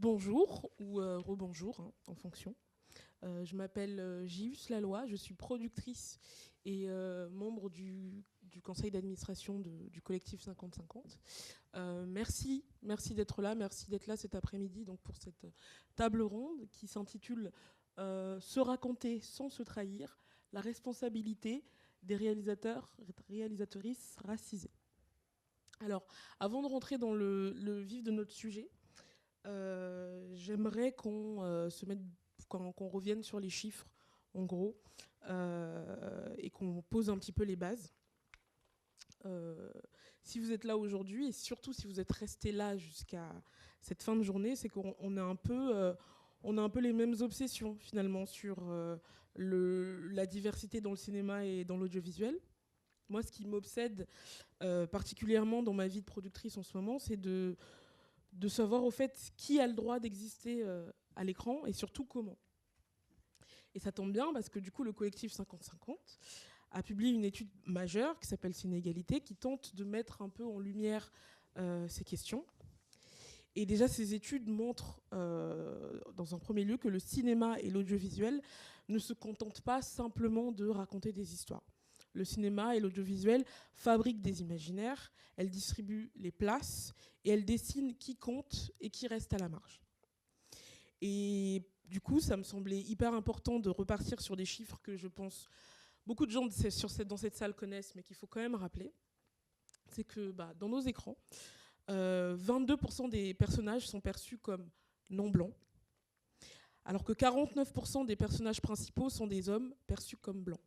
bonjour ou rebonjour, hein, en fonction. Je m'appelle Gius Laloy, je suis productrice et membre du conseil d'administration du collectif 50-50. Merci d'être là, merci d'être là cet après-midi donc pour cette table ronde qui s'intitule Se raconter sans se trahir, la responsabilité des réalisatrices racisés. Alors, avant de rentrer dans le vif de notre sujet, j'aimerais qu'on revienne sur les chiffres, en gros, et qu'on pose un petit peu les bases. Si vous êtes là aujourd'hui, et surtout si vous êtes resté là jusqu'à cette fin de journée, c'est qu'on a un peu les mêmes obsessions, finalement, sur la diversité dans le cinéma et dans l'audiovisuel. Moi, ce qui m'obsède particulièrement dans ma vie de productrice en ce moment, c'est de savoir au fait qui a le droit d'exister à l'écran et surtout comment. Et ça tombe bien parce que du coup le collectif 50-50 a publié une étude majeure qui s'appelle Ciné-Égalité qui tente de mettre un peu en lumière ces questions. Et déjà ces études montrent dans un premier lieu que le cinéma et l'audiovisuel ne se contentent pas simplement de raconter des histoires. Le cinéma et l'audiovisuel fabriquent des imaginaires, elles distribuent les places et elles dessinent qui compte et qui reste à la marge. Et du coup, ça me semblait hyper important de repartir sur des chiffres que je pense beaucoup de gens dans cette salle connaissent, mais qu'il faut quand même rappeler. C'est que dans nos écrans, 22% des personnages sont perçus comme non blancs, alors que 49% des personnages principaux sont des hommes perçus comme blancs.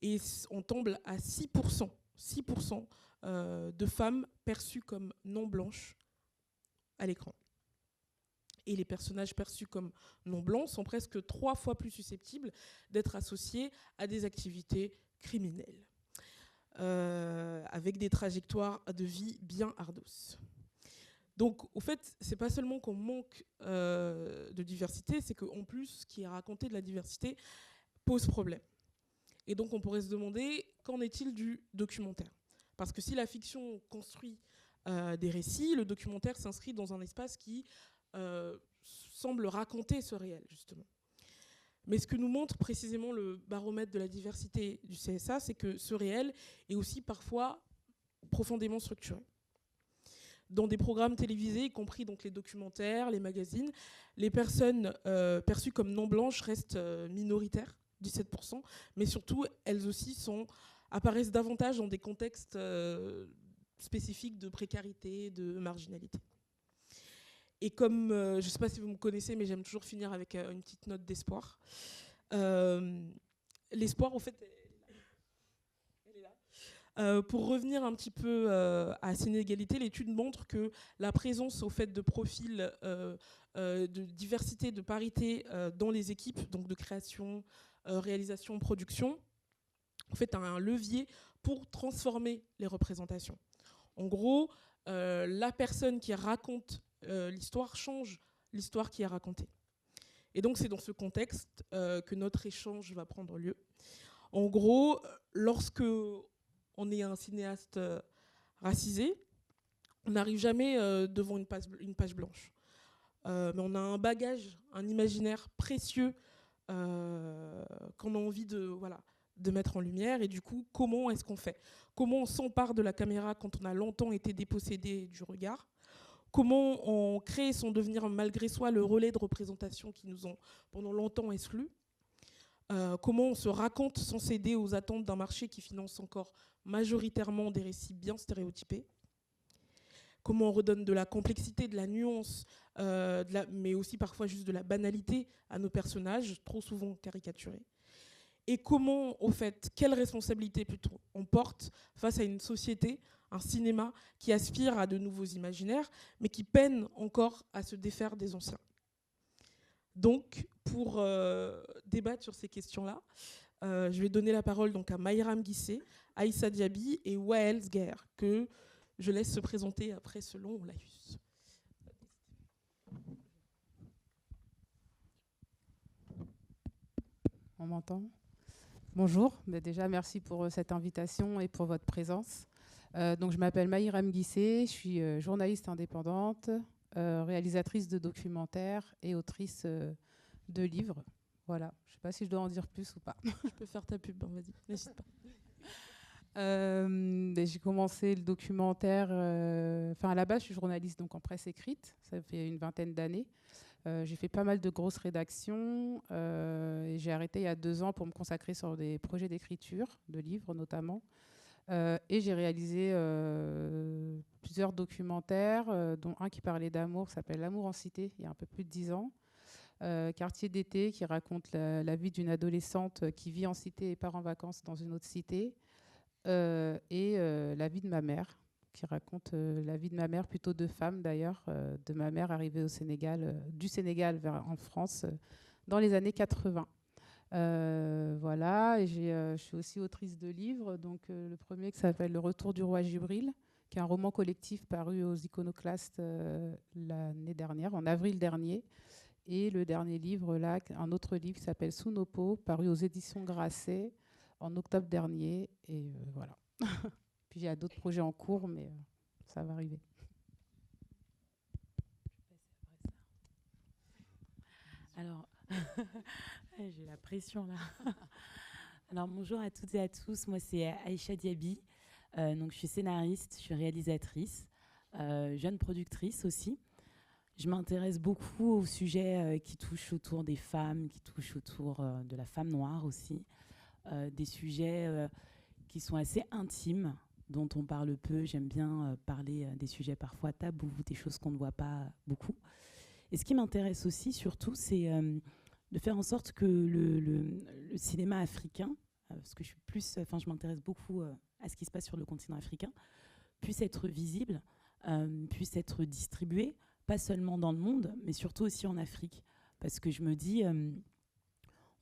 Et on tombe à 6% de femmes perçues comme non blanches à l'écran. Et les personnages perçus comme non blancs sont presque 3 fois plus susceptibles d'être associés à des activités criminelles, avec des trajectoires de vie bien ardos. Donc, au fait, c'est pas seulement qu'on manque de diversité, c'est qu'en plus, ce qui est raconté de la diversité pose problème. Et donc, on pourrait se demander, qu'en est-il du documentaire ? Parce que si la fiction construit des récits, le documentaire s'inscrit dans un espace qui semble raconter ce réel, justement. Mais ce que nous montre précisément le baromètre de la diversité du CSA, c'est que ce réel est aussi parfois profondément structuré. Dans des programmes télévisés, y compris donc les documentaires, les magazines, les personnes perçues comme non blanches restent minoritaires, 17%, mais surtout, elles aussi apparaissent davantage dans des contextes spécifiques de précarité, de marginalité. Et comme, je ne sais pas si vous me connaissez, mais j'aime toujours finir avec une petite note d'espoir. L'espoir, au fait, elle est là. Pour revenir un petit peu à Ciné-Égalité, l'étude montre que la présence, au fait, de profils de diversité, de parité dans les équipes, donc de création, réalisation, production, en fait, un levier pour transformer les représentations. En gros, la personne qui raconte l'histoire change l'histoire qui est racontée. Et donc, c'est dans ce contexte que notre échange va prendre lieu. En gros, lorsque on est un cinéaste racisé, on n'arrive jamais devant une page blanche. Mais on a un bagage, un imaginaire précieux qu'on a envie de mettre en lumière. Et du coup, comment est-ce qu'on fait ? Comment on s'empare de la caméra quand on a longtemps été dépossédé du regard ? Comment on crée son devenir malgré soi le relais de représentation qui nous ont pendant longtemps exclus ? Comment on se raconte sans céder aux attentes d'un marché qui finance encore majoritairement des récits bien stéréotypés ? Comment on redonne de la complexité, de la nuance, mais aussi parfois juste de la banalité à nos personnages, trop souvent caricaturés ? Et comment, au fait, quelle responsabilité plutôt on porte face à une société, un cinéma qui aspire à de nouveaux imaginaires, mais qui peine encore à se défaire des anciens. Donc, pour débattre sur ces questions-là, je vais donner la parole donc à Mayram Guissé, Aïssa Diaby et Wael Zguer, que je laisse se présenter après ce long laïus. On m'entend ? Bonjour, déjà merci pour cette invitation et pour votre présence. Donc, je m'appelle Mayram Guissé, je suis journaliste indépendante, réalisatrice de documentaires et autrice de livres. Voilà, je ne sais pas si je dois en dire plus ou pas. Je peux faire ta pub, hein, vas-y, n'hésite pas. J'ai commencé le documentaire. À la base, je suis journaliste donc en presse écrite. Ça fait une vingtaine d'années. J'ai fait pas mal de grosses rédactions et j'ai arrêté il y a 2 ans pour me consacrer sur des projets d'écriture, de livres notamment. Et j'ai réalisé plusieurs documentaires, dont un qui parlait d'amour, qui s'appelle L'amour en cité, il y a un peu plus de 10 ans. Quartier d'été, qui raconte la vie d'une adolescente qui vit en cité et part en vacances dans une autre cité. Et la vie de ma mère, qui raconte la vie de ma mère, plutôt de femme d'ailleurs, de ma mère arrivée au Sénégal, du Sénégal en France, dans les années 80. Voilà, et je suis aussi autrice de livres. Donc, le premier qui s'appelle Le Retour du roi Jibril, qui est un roman collectif paru aux Iconoclastes l'année dernière, en avril dernier. Et le dernier livre, là, un autre livre qui s'appelle Sous nos peaux, paru aux éditions Grasset en octobre dernier. Et voilà. Puis il y a d'autres projets en cours, mais ça va arriver. Alors, j'ai la pression là. Alors, bonjour à toutes et à tous. Moi, c'est Aïcha Diaby. Donc, je suis scénariste, je suis réalisatrice, jeune productrice aussi. Je m'intéresse beaucoup aux sujets qui touchent autour des femmes, qui touchent autour de la femme noire aussi. Des sujets qui sont assez intimes, dont on parle peu. J'aime bien parler des sujets parfois tabous, des choses qu'on ne voit pas beaucoup. Et ce qui m'intéresse aussi, surtout, c'est de faire en sorte que le cinéma africain, parce que je m'intéresse beaucoup à ce qui se passe sur le continent africain, puisse être visible, puisse être distribué, pas seulement dans le monde, mais surtout aussi en Afrique. Parce que je me dis,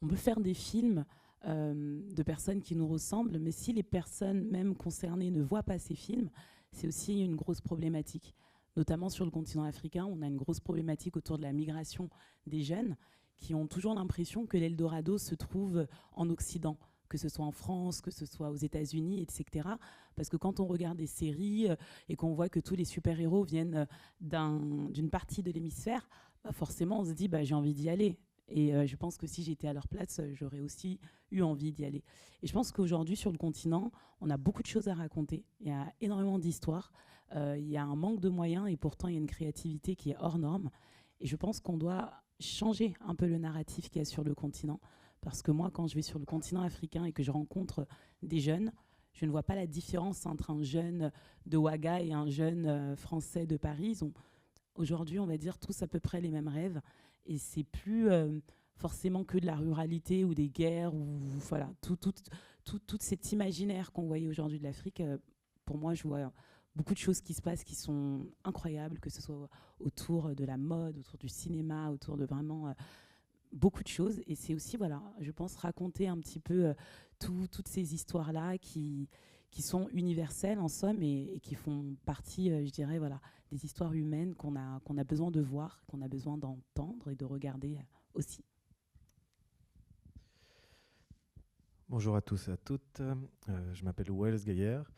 on peut faire des films de personnes qui nous ressemblent, mais si les personnes même concernées ne voient pas ces films, c'est aussi une grosse problématique. Notamment sur le continent africain, on a une grosse problématique autour de la migration des jeunes qui ont toujours l'impression que l'Eldorado se trouve en Occident, que ce soit en France, que ce soit aux États-Unis, etc. Parce que quand on regarde des séries et qu'on voit que tous les super-héros viennent d'une partie de l'hémisphère, bah forcément on se dit j'ai envie d'y aller. Et je pense que si j'étais à leur place, j'aurais aussi eu envie d'y aller. Et je pense qu'aujourd'hui, sur le continent, on a beaucoup de choses à raconter. Il y a énormément d'histoires. Il y a un manque de moyens et pourtant, il y a une créativité qui est hors norme. Et je pense qu'on doit changer un peu le narratif qu'il y a sur le continent. Parce que moi, quand je vais sur le continent africain et que je rencontre des jeunes, je ne vois pas la différence entre un jeune de Ouaga et un jeune français de Paris. Aujourd'hui, on va dire tous à peu près les mêmes rêves. Et c'est plus forcément que de la ruralité ou des guerres ou voilà, tout cet imaginaire qu'on voyait aujourd'hui de l'Afrique. Pour moi, je vois beaucoup de choses qui se passent qui sont incroyables, que ce soit autour de la mode, autour du cinéma, autour de vraiment beaucoup de choses. Et c'est aussi, voilà, je pense, raconter un petit peu toutes ces histoires-là qui sont universelles en somme et qui font partie, je dirais, voilà, des histoires humaines qu'on a besoin de voir, qu'on a besoin d'entendre et de regarder aussi. Bonjour à tous et à toutes, je m'appelle Wells Gaillard.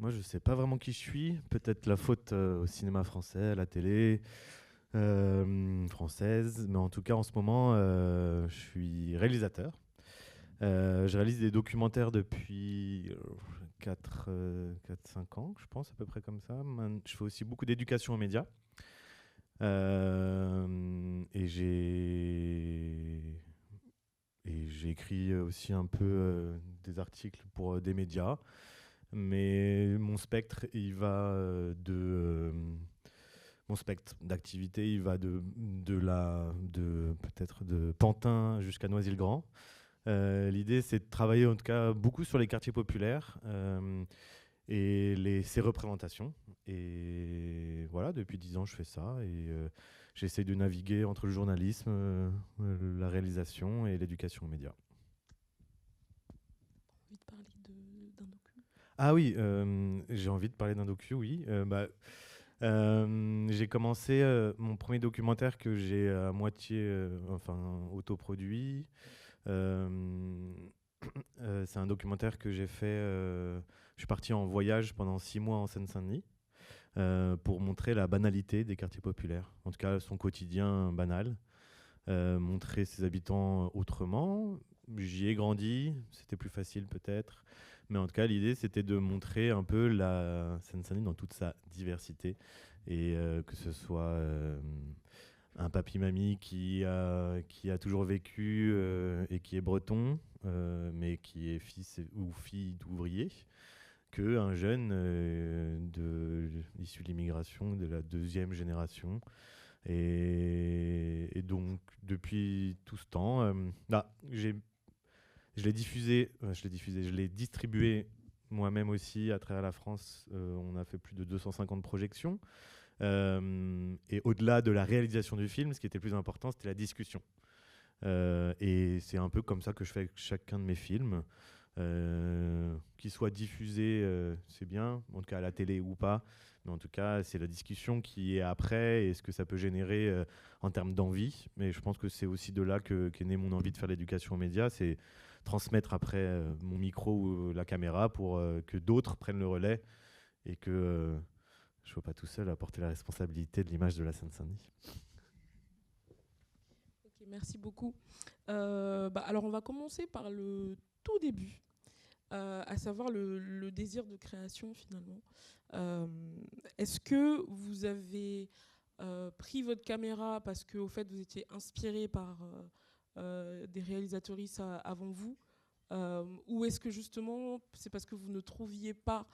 Moi, je ne sais pas vraiment qui je suis, peut-être la faute au cinéma français, à la télé française, mais en tout cas, en ce moment, je suis réalisateur. Je réalise des documentaires depuis 4-5 ans, je pense, à peu près comme ça. Je fais aussi beaucoup d'éducation aux médias. Et j'ai écrit aussi un peu des articles pour des médias. Mais mon spectre, il va mon spectre d'activité, il va peut-être de Pantin jusqu'à Noisy-le-Grand. L'idée, c'est de travailler en tout cas beaucoup sur les quartiers populaires et ses représentations. Et voilà, depuis 10 ans, je fais ça et j'essaie de naviguer entre le journalisme, la réalisation et l'éducation aux médias. Ah oui, j'ai envie de parler d'un docu, oui. J'ai commencé mon premier documentaire que j'ai à moitié autoproduit. C'est un documentaire que j'ai fait. Je suis parti en voyage pendant 6 mois en Seine-Saint-Denis pour montrer la banalité des quartiers populaires, en tout cas son quotidien banal, montrer ses habitants autrement. J'y ai grandi, c'était plus facile peut-être, mais en tout cas l'idée c'était de montrer un peu la Seine-Saint-Denis dans toute sa diversité, et que ce soit un papy-mamie qui a toujours vécu et qui est breton, mais qui est fils ou fille d'ouvrier, qu'un jeune issu de l'immigration de la deuxième génération. Et donc, depuis tout ce temps, je l'ai distribué moi-même aussi à travers la France. On a fait plus de 250 projections. Et au-delà de la réalisation du film, ce qui était le plus important, c'était la discussion. Et c'est un peu comme ça que je fais avec chacun de mes films. Qu'ils soient diffusés, c'est bien, en tout cas à la télé ou pas, mais en tout cas c'est la discussion qui est après et ce que ça peut générer en termes d'envie. Mais je pense que c'est aussi de là qu'est née mon envie de faire l'éducation aux médias, c'est transmettre après mon micro ou la caméra pour que d'autres prennent le relais et que je ne sois pas tout seul à porter la responsabilité de l'image de la Seine-Saint-Denis. Ok, merci beaucoup. Alors on va commencer par le tout début. À savoir le désir de création finalement. Est-ce que vous avez pris votre caméra parce que au fait vous étiez inspiré par des réalisatrices avant vous, ou est-ce que justement c'est parce que vous ne trouviez pas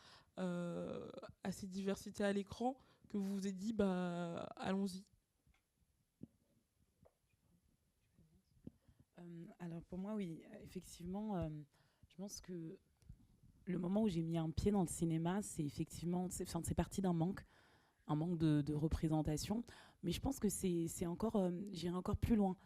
assez de diversité à l'écran que vous vous êtes dit allons-y? Alors pour moi oui, effectivement, je pense que le moment où j'ai mis un pied dans le cinéma, c'est effectivement, c'est parti d'un manque de représentation. Mais je pense que c'est encore, j'irai encore plus loin.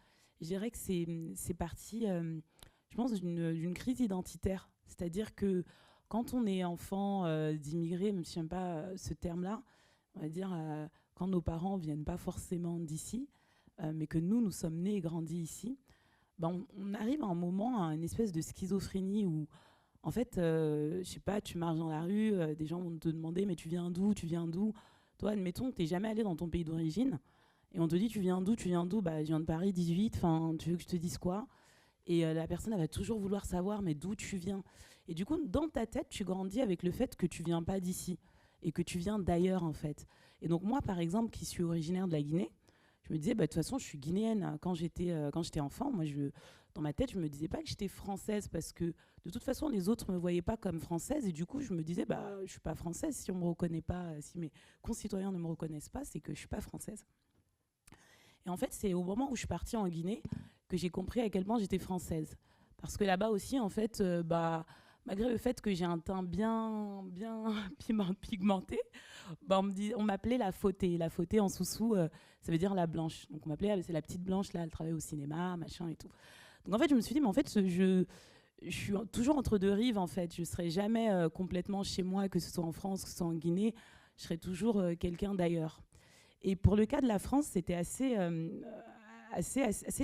Je dirais que c'est parti, je pense, d'une crise identitaire. C'est-à-dire que quand on est enfant d'immigrés, même si je n'aime pas ce terme-là, on va dire quand nos parents ne viennent pas forcément d'ici, mais que nous sommes nés et grandis ici, on arrive à un moment, à une espèce de schizophrénie où, en fait, je sais pas, tu marches dans la rue, des gens vont te demander mais tu viens d'où? Toi, admettons que tu n'es jamais allé dans ton pays d'origine et on te dit tu viens d'où? Je viens de Paris 18, enfin, tu veux que je te dise quoi? Et la personne, elle va toujours vouloir savoir mais d'où tu viens. Et du coup, dans ta tête, tu grandis avec le fait que tu viens pas d'ici et que tu viens d'ailleurs, en fait. Et donc moi, par exemple, qui suis originaire de la Guinée, je me disais, de toute façon, je suis guinéenne. Quand j'étais enfant, moi, dans ma tête, je me disais pas que j'étais française parce que de toute façon, les autres me voyaient pas comme française. Et du coup, je me disais, je suis pas française. Si on me reconnaît pas, si mes concitoyens ne me reconnaissent pas, c'est que je suis pas française. Et en fait, c'est au moment où je suis partie en Guinée que j'ai compris à quel point j'étais française. Parce que là-bas aussi, en fait, malgré le fait que j'ai un teint bien pigmenté, on m'appelait la fautée. La fautée en soussou, ça veut dire la blanche. Donc on m'appelait, c'est la petite blanche, là, elle travaille au cinéma, machin et tout. Donc en fait, je me suis dit, mais en fait, je suis toujours entre deux rives, en fait. Je ne serai jamais complètement chez moi, que ce soit en France, que ce soit en Guinée. Je serai toujours quelqu'un d'ailleurs. Et pour le cas de la France, c'était assez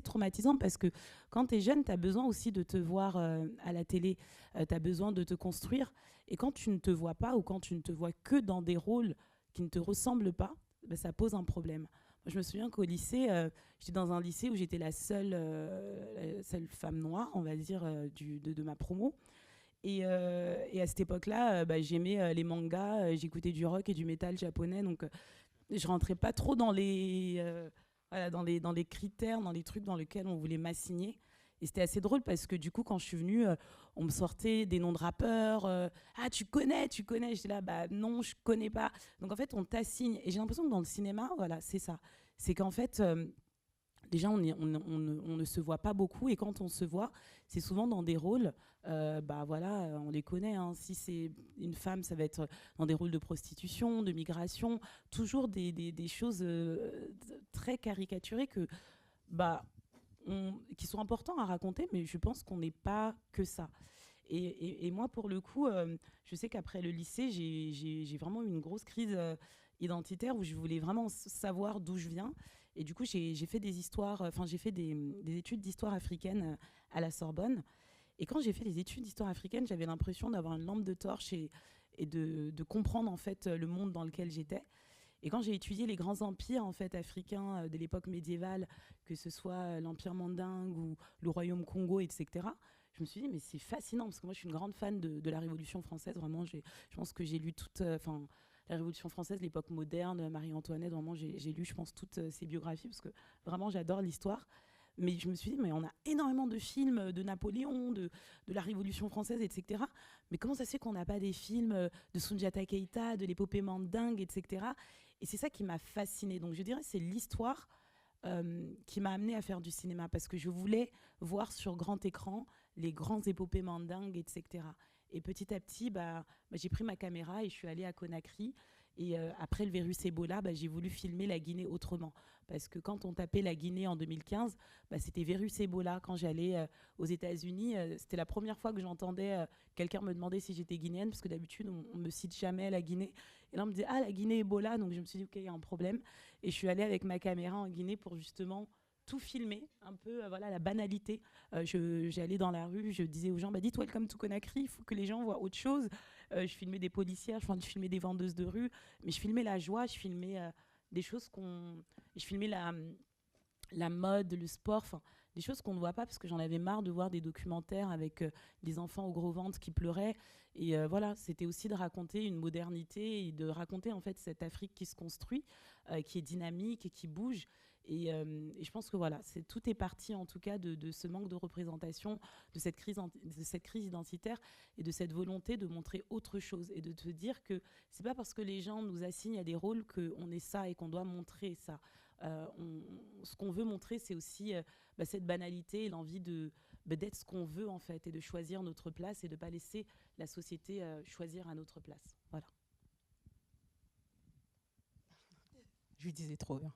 traumatisant parce que quand tu es jeune, tu as besoin aussi de te voir à la télé, tu as besoin de te construire. Et quand tu ne te vois pas ou quand tu ne te vois que dans des rôles qui ne te ressemblent pas, ça pose un problème. Moi, je me souviens qu'au lycée, j'étais dans un lycée où j'étais la seule femme noire, on va dire, de ma promo. Et à cette époque-là, j'aimais les mangas, j'écoutais du rock et du métal japonais, donc je rentrais pas trop dans les critères, dans les trucs dans lesquels on voulait m'assigner. Et c'était assez drôle parce que du coup, quand je suis venue, on me sortait des noms de rappeurs. Ah, tu connais. J'étais là, non, je connais pas. Donc en fait, on t'assigne. Et j'ai l'impression que dans le cinéma, voilà, c'est ça. C'est qu'en fait, déjà, on ne se voit pas beaucoup. Et quand on se voit, c'est souvent dans des rôles, on les connaît. Hein. Si c'est une femme, ça va être dans des rôles de prostitution, de migration, toujours des choses très caricaturées qui sont importants à raconter, mais je pense qu'on n'est pas que ça. Et moi, pour le coup, je sais qu'après le lycée, j'ai vraiment eu une grosse crise identitaire où je voulais vraiment savoir d'où je viens. Et du coup, j'ai fait des études d'histoire africaine à la Sorbonne. Et quand j'ai fait les études d'histoire africaine, j'avais l'impression d'avoir une lampe de torche et et de comprendre en fait le monde dans lequel j'étais. Et quand j'ai étudié les grands empires en fait africains de l'époque médiévale, que ce soit l'empire mandingue ou le royaume Congo, etc., je me suis dit mais c'est fascinant parce que moi je suis une grande fan de la Révolution française. Vraiment, je pense que j'ai lu toute, la Révolution française, l'époque moderne, Marie-Antoinette. Vraiment, j'ai lu, je pense, toutes ces biographies parce que vraiment j'adore l'histoire. Mais je me suis dit, mais on a énormément de films de Napoléon, de la Révolution française, etc. Mais comment ça se fait qu'on n'a pas des films de Soundiata Keita, de l'épopée mandingue, etc. Et c'est ça qui m'a fascinée. Donc je dirais que c'est l'histoire qui m'a amenée à faire du cinéma parce que je voulais voir sur grand écran les grands épopées mandingues, etc. Et petit à petit, j'ai pris ma caméra et je suis allée à Conakry. Et après le virus Ebola, j'ai voulu filmer la Guinée autrement. Parce que quand on tapait la Guinée en 2015, c'était virus Ebola. Quand j'allais aux États-Unis, c'était la première fois que j'entendais quelqu'un me demander si j'étais guinéenne, parce que d'habitude, on ne me cite jamais la Guinée. Et là, on me disait, ah, la Guinée Ebola. Donc je me suis dit, OK, il y a un problème. Et je suis allée avec ma caméra en Guinée pour justement tout filmer, un peu la banalité. J'allais dans la rue, je disais aux gens, dites welcome to Conakry, il faut que les gens voient autre chose. Je filmais des policières, je filmais des vendeuses de rue, mais je filmais la joie, je filmais des choses je filmais la mode, le sport, des choses qu'on ne voit pas parce que j'en avais marre de voir des documentaires avec des enfants au gros ventre qui pleuraient. Et c'était aussi de raconter une modernité et de raconter en fait cette Afrique qui se construit, qui est dynamique et qui bouge. Et je pense que tout est parti en tout cas de ce manque de représentation, de cette crise identitaire et de cette volonté de montrer autre chose et de te dire que c'est pas parce que les gens nous assignent à des rôles qu'on est ça et qu'on doit montrer ça. Ce qu'on veut montrer, c'est aussi cette banalité et l'envie d'être ce qu'on veut en fait et de choisir notre place et de ne pas laisser la société choisir à notre place. Voilà. Je lui disais trop bien.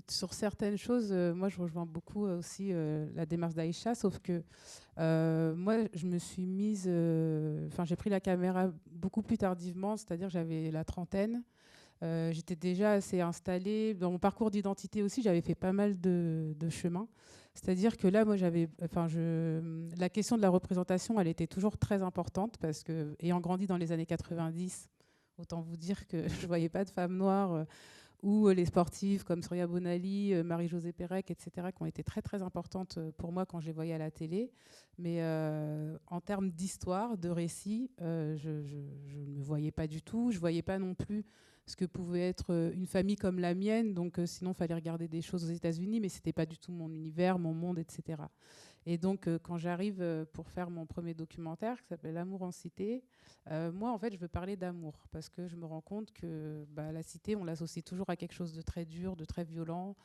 Sur certaines choses, moi, je rejoins beaucoup aussi la démarche d'Aïcha, sauf que moi, je me suis mise... j'ai pris la caméra beaucoup plus tardivement, c'est-à-dire j'avais la trentaine. J'étais déjà assez installée. Dans mon parcours d'identité aussi, j'avais fait pas mal de chemin. C'est-à-dire que là, moi, la question de la représentation, elle était toujours très importante parce que, ayant grandi dans les années 90, autant vous dire que je ne voyais pas de femmes noires ou les sportives comme Soria Bonali, Marie-Josée Pérec, etc., qui ont été très, très importantes pour moi quand je les voyais à la télé. Mais en termes d'histoire, de récit, je ne me voyais pas du tout. Je ne voyais pas non plus ce que pouvait être une famille comme la mienne. Donc, sinon, il fallait regarder des choses aux États-Unis, mais ce n'était pas du tout mon univers, mon monde, etc. Et donc, quand j'arrive pour faire mon premier documentaire, qui s'appelle L'amour en cité, moi, en fait, je veux parler d'amour, parce que je me rends compte que la cité, on l'associe toujours à quelque chose de très dur, de très violent.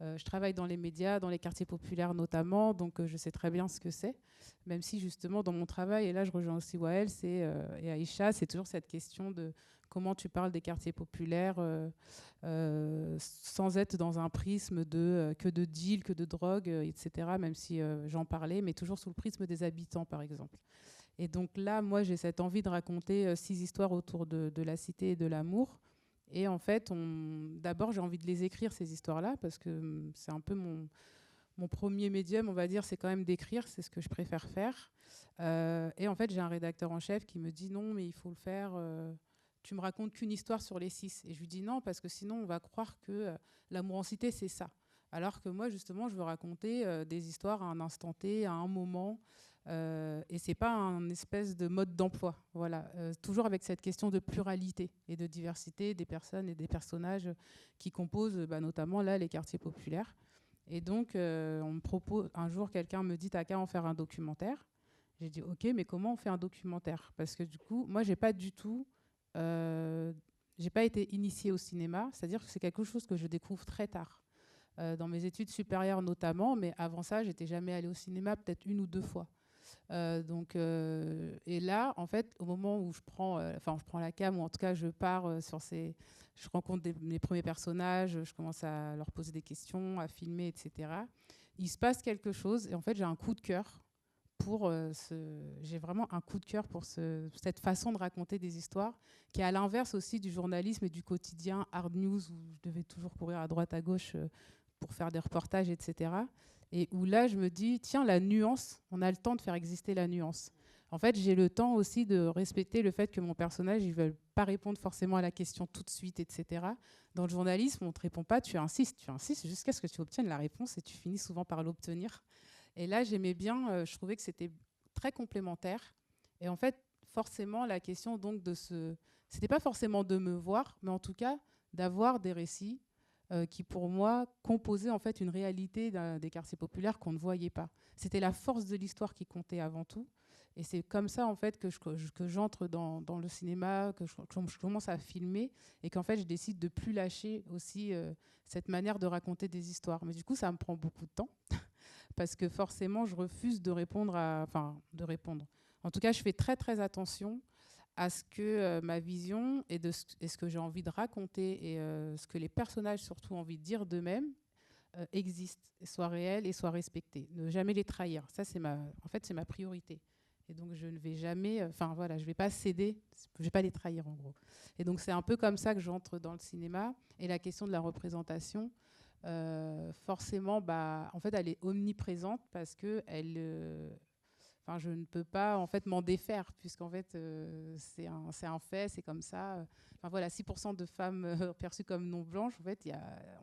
Je travaille dans les médias, dans les quartiers populaires notamment, donc je sais très bien ce que c'est, même si justement, dans mon travail, et là, je rejoins aussi Wael et Aïcha, c'est toujours cette question de comment tu parles des quartiers populaires sans être dans un prisme que de deal, que de drogue, etc., même si j'en parlais, mais toujours sous le prisme des habitants, par exemple. Et donc là, moi, j'ai cette envie de raconter 6 histoires autour de la cité et de l'amour. Et en fait, d'abord, j'ai envie de les écrire, ces histoires-là, parce que c'est un peu mon premier médium, on va dire, c'est quand même d'écrire, c'est ce que je préfère faire. Et en fait, j'ai un rédacteur en chef qui me dit non, mais il faut le faire... tu me racontes qu'une histoire sur les 6. Et je lui dis non, parce que sinon, on va croire que l'amour en cité, c'est ça. Alors que moi, justement, je veux raconter des histoires à un instant T, à un moment. Et ce n'est pas un espèce de mode d'emploi. Voilà. Toujours avec cette question de pluralité et de diversité des personnes et des personnages qui composent notamment là, les quartiers populaires. Et donc, on me propose, un jour, quelqu'un me dit « t'as qu'à en faire un documentaire ». J'ai dit « ok, mais comment on fait un documentaire ?» Parce que du coup, moi, j'ai pas été initiée au cinéma, c'est-à-dire que c'est quelque chose que je découvre très tard, dans mes études supérieures notamment, mais avant ça, j'étais jamais allée au cinéma, peut-être 1 ou 2 fois. Et là, en fait, au moment où je prends la cam, ou en tout cas je pars je rencontre mes premiers personnages, je commence à leur poser des questions, à filmer, etc. Il se passe quelque chose, et en fait, j'ai un coup de cœur j'ai vraiment un coup de cœur pour cette façon de raconter des histoires, qui est à l'inverse aussi du journalisme et du quotidien hard news, où je devais toujours courir à droite, à gauche pour faire des reportages, etc. Et où là, je me dis, tiens, la nuance, on a le temps de faire exister la nuance. En fait, j'ai le temps aussi de respecter le fait que mon personnage, il ne veut pas répondre forcément à la question tout de suite, etc. Dans le journalisme, on ne te répond pas, tu insistes jusqu'à ce que tu obtiennes la réponse et tu finis souvent par l'obtenir. Et là, j'aimais bien, je trouvais que c'était très complémentaire. Et en fait, forcément, la question donc c'était pas forcément de me voir, mais en tout cas d'avoir des récits qui, pour moi, composaient en fait une réalité des quartiers populaires qu'on ne voyait pas. C'était la force de l'histoire qui comptait avant tout. Et c'est comme ça en fait que j'entre dans le cinéma, que je commence à filmer et qu'en fait je décide de plus lâcher aussi cette manière de raconter des histoires. Mais du coup, ça me prend beaucoup de temps parce que forcément, je refuse de répondre de répondre. En tout cas, je fais très très attention à ce que ma vision et ce que j'ai envie de raconter et ce que les personnages surtout ont envie de dire d'eux-mêmes existent, soient réels et soient respectés. Ne jamais les trahir. Ça, c'est ma priorité. Et donc, je ne vais jamais, je ne vais pas céder, je ne vais pas les trahir en gros. Et donc, c'est un peu comme ça que j'entre dans le cinéma. Et la question de la représentation, forcément, en fait, elle est omniprésente parce que je ne peux pas en fait m'en défaire puisqu'en fait, c'est un fait, c'est comme ça. 6% de femmes perçues comme non blanches. En fait,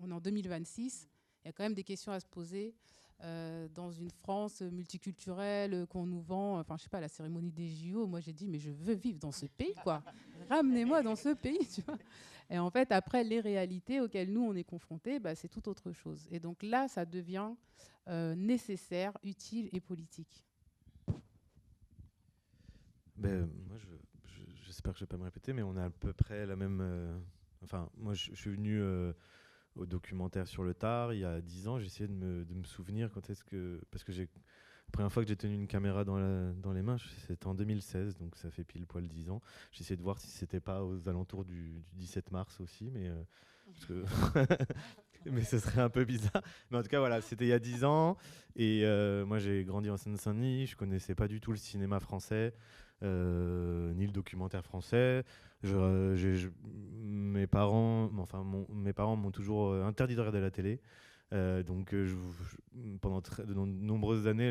on est en 2026. Il y a quand même des questions à se poser. Dans une France multiculturelle qu'on nous vend, je sais pas, la cérémonie des JO, moi j'ai dit mais je veux vivre dans ce pays, quoi. Ramenez-moi dans ce pays, tu vois. Et en fait, après, les réalités auxquelles nous on est confrontés, c'est tout autre chose. Et donc là, ça devient nécessaire, utile et politique. Moi, j'espère que je ne vais pas me répéter, mais on a à peu près la même... moi, je suis venu au documentaire sur le tard il y a 10 ans. J'ai essayé de me souvenir quand est-ce que... Parce que la première fois que j'ai tenu une caméra dans les mains, c'était en 2016, donc ça fait pile poil 10 ans. J'ai essayé de voir si c'était pas aux alentours du 17 mars aussi, mais... mais ce serait un peu bizarre. Mais en tout cas, voilà, c'était il y a 10 ans. Et moi, j'ai grandi en Seine-Saint-Denis. Je connaissais pas du tout le cinéma français, ni le documentaire français. Mes parents m'ont toujours interdit de regarder la télé. Donc, pendant de nombreuses années,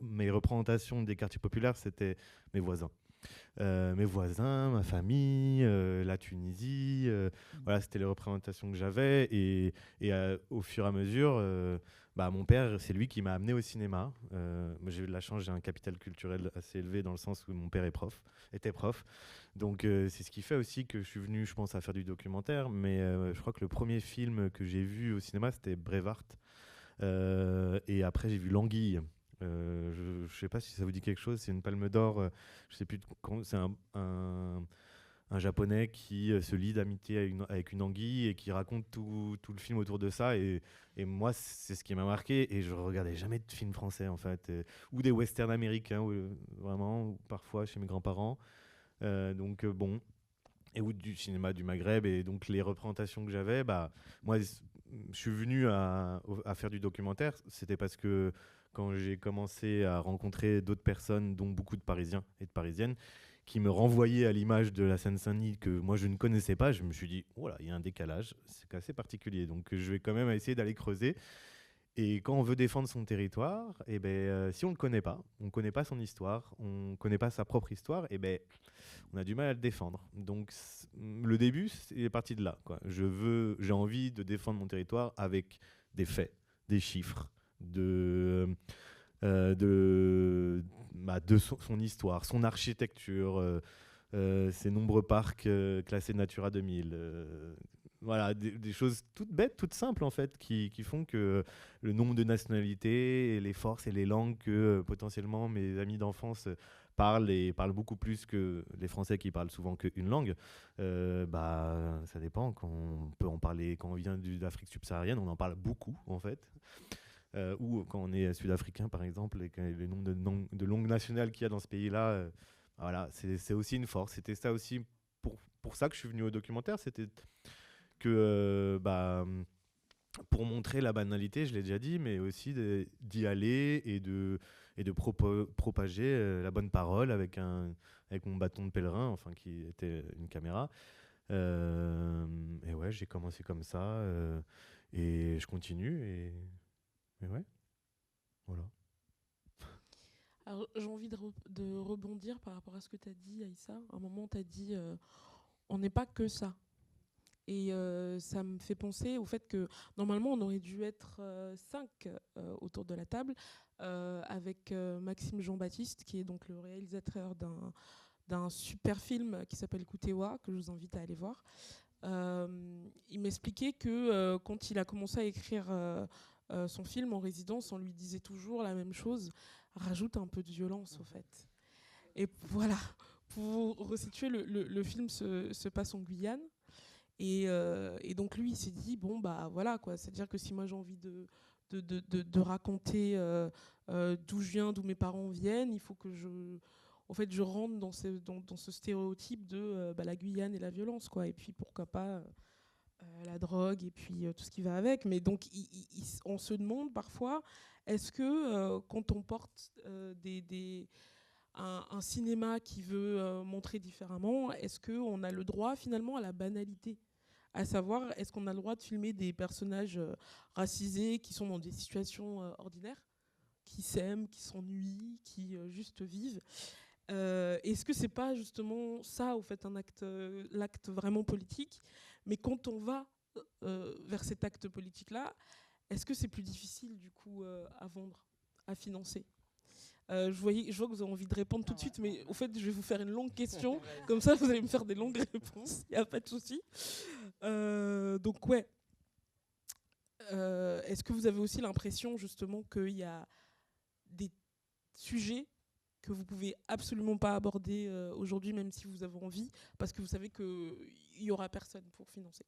mes représentations des quartiers populaires, c'était mes voisins. Ma famille, la Tunisie, voilà, c'était les représentations que j'avais. Et au fur et à mesure, mon père, c'est lui qui m'a amené au cinéma. Moi, j'ai eu de la chance, j'ai un capital culturel assez élevé dans le sens où mon père était prof. Donc c'est ce qui fait aussi que je suis venu, je pense, à faire du documentaire. Mais je crois que le premier film que j'ai vu au cinéma, c'était Braveheart. Et après, j'ai vu L'Anguille. Je ne sais pas si ça vous dit quelque chose, c'est une palme d'or, je sais plus quand, c'est un japonais qui se lie d'amitié avec une anguille et qui raconte tout le film autour de ça. Et moi, c'est ce qui m'a marqué. Et je regardais jamais de films français, en fait, ou des westerns américains, vraiment, ou parfois chez mes grands-parents. Bon, et ou du cinéma du Maghreb. Et donc, les représentations que j'avais, moi, je suis venu à faire du documentaire. C'était parce que quand j'ai commencé à rencontrer d'autres personnes, dont beaucoup de Parisiens et de Parisiennes, qui me renvoyaient à l'image de la Seine-Saint-Denis que moi je ne connaissais pas, je me suis dit, voilà, il y a un décalage, c'est assez particulier. Donc je vais quand même essayer d'aller creuser. Et quand on veut défendre son territoire, si on ne le connaît pas son histoire, on ne connaît pas sa propre histoire, on a du mal à le défendre. Donc le début, c'est parti de là, quoi. J'ai envie de défendre mon territoire avec des faits, des chiffres, de son histoire, son architecture, ses nombreux parcs classés Natura 2000. Voilà, des choses toutes bêtes, toutes simples en fait, qui font que le nombre de nationalités, et les forces et les langues que potentiellement mes amis d'enfance parlent beaucoup plus que les Français qui parlent souvent qu'une langue. Ça dépend. Quand on peut en parler, quand on vient d'Afrique subsaharienne, on en parle beaucoup en fait. Ou quand on est sud-africain par exemple, et que le nombre de langues nationales qu'il y a dans ce pays-là, voilà, c'est aussi une force. C'était ça aussi pour ça que je suis venu au documentaire, c'était que pour montrer la banalité, je l'ai déjà dit, mais aussi d'y aller et de propager la bonne parole avec mon bâton de pèlerin, enfin qui était une caméra. Et ouais, j'ai commencé comme ça et je continue et ouais, voilà. Alors, j'ai envie de rebondir par rapport à ce que tu as dit, Aïssa. À un moment, tu as dit on n'est pas que ça. Et ça me fait penser au fait que normalement, on aurait dû être 5 autour de la table avec Maxime Jean-Baptiste, qui est donc le réalisateur d'un super film qui s'appelle Kutewa, que je vous invite à aller voir. Il m'expliquait que quand il a commencé à écrire son film en résidence, on lui disait toujours la même chose, rajoute un peu de violence au fait. Et voilà, pour vous resituer, le film se passe en Guyane. Et donc lui, il s'est dit, bon, bah voilà, quoi. C'est-à-dire que si moi j'ai envie de raconter d'où je viens, d'où mes parents viennent, il faut que je rentre dans ce stéréotype de la Guyane et la violence, quoi. Et puis pourquoi pas la drogue et puis tout ce qui va avec. Mais donc on se demande parfois, est-ce que quand on porte un cinéma qui veut montrer différemment, est-ce qu'on a le droit finalement à la banalité ? À savoir, est-ce qu'on a le droit de filmer des personnages racisés qui sont dans des situations ordinaires, qui s'aiment, qui s'ennuient, qui juste vivent ? Est-ce que c'est pas justement ça, au fait, l'acte vraiment politique ? Mais quand on va vers cet acte politique-là, est-ce que c'est plus difficile du coup à vendre, à financer ? Je vois que vous avez envie de répondre tout de suite, mais au fait, je vais vous faire une longue question. Comme ça, vous allez me faire des longues réponses. Il n'y a pas de souci. Donc, ouais. Est-ce que vous avez aussi l'impression, justement, qu'il y a des sujets que vous ne pouvez absolument pas aborder aujourd'hui, même si vous avez envie, parce que vous savez qu'il n'y aura personne pour financer ?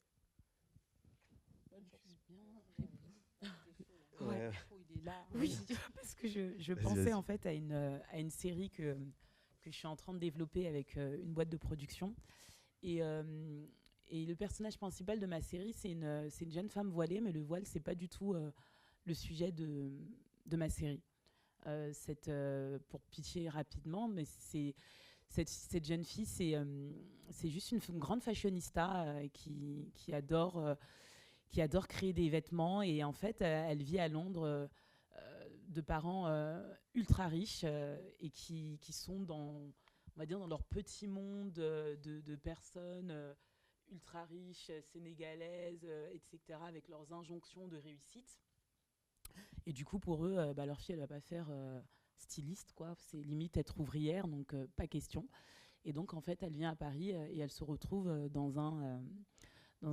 Ouais. Il est là. Oui, parce que je pensais en fait à une série que je suis en train de développer avec une boîte de production. Et le personnage principal de ma série, c'est une jeune femme voilée, mais le voile, c'est pas du tout le sujet de ma série. Pour pitcher rapidement, mais cette jeune fille, c'est juste une grande fashionista qui adore créer des vêtements, et en fait elle vit à Londres de parents ultra riches et qui sont on va dire dans leur petit monde de personnes ultra riches, sénégalaises, etc., avec leurs injonctions de réussite. Et du coup pour eux, leur fille elle va pas faire styliste, quoi. C'est limite être ouvrière, donc pas question. Et donc en fait elle vient à Paris et elle se retrouve dans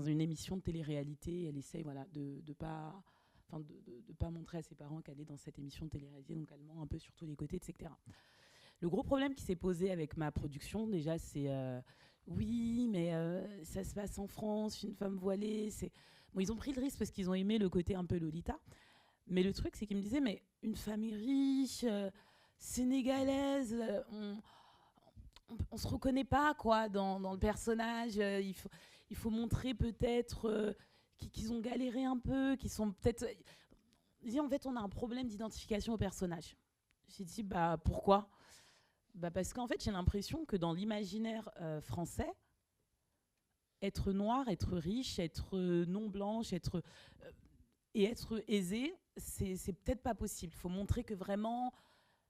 une émission de télé-réalité. Elle essaye de pas montrer à ses parents qu'elle est dans cette émission de télé-réalité, donc elle ment un peu sur tous les côtés, etc. Le gros problème qui s'est posé avec ma production, déjà, c'est oui, mais ça se passe en France, une femme voilée. Bon, ils ont pris le risque parce qu'ils ont aimé le côté un peu Lolita. Mais le truc, c'est qu'ils me disaient, mais une famille riche, sénégalaise, on se reconnaît pas, quoi, dans le personnage. Il faut montrer peut-être qu'ils ont galéré un peu, qu'ils sont peut-être... En fait, on a un problème d'identification au personnage. J'ai dit, pourquoi ? Parce qu'en fait, j'ai l'impression que dans l'imaginaire français, être noir, être riche, être non blanche, et être aisée, c'est peut-être pas possible. Il faut montrer que vraiment...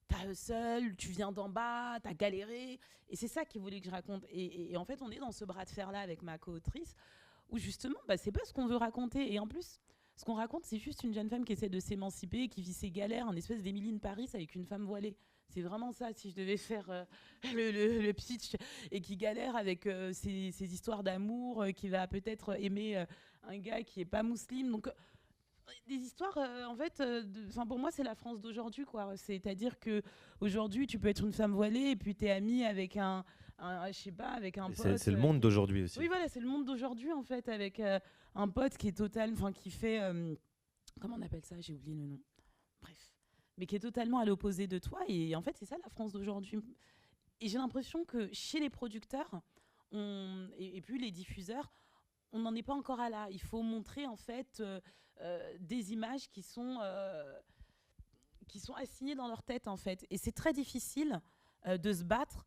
t'as seul, tu viens d'en bas, t'as galéré. Et c'est ça qu'il voulait que je raconte. Et en fait, on est dans ce bras de fer-là avec ma co-autrice, où justement, c'est pas ce qu'on veut raconter. Et en plus, ce qu'on raconte, c'est juste une jeune femme qui essaie de s'émanciper, qui vit ses galères, en espèce d'Emily in Paris avec une femme voilée. C'est vraiment ça, si je devais faire le pitch, et qui galère avec ses histoires d'amour, qui va peut-être aimer un gars qui est pas musulman. Donc... des histoires, en fait, pour moi, c'est la France d'aujourd'hui, quoi. C'est-à-dire qu'aujourd'hui, tu peux être une femme voilée et puis t'es amie avec je sais pas, avec un pote. C'est le monde d'aujourd'hui aussi. Oui, voilà, c'est le monde d'aujourd'hui, en fait, avec un pote qui est qui fait... comment on appelle ça ? J'ai oublié le nom. Bref. Mais qui est totalement à l'opposé de toi. Et en fait, c'est ça, la France d'aujourd'hui. Et j'ai l'impression que chez les producteurs, et puis les diffuseurs, on n'en est pas encore à là. Il faut montrer, en fait... des images qui sont assignées dans leur tête, en fait. Et c'est très difficile de se battre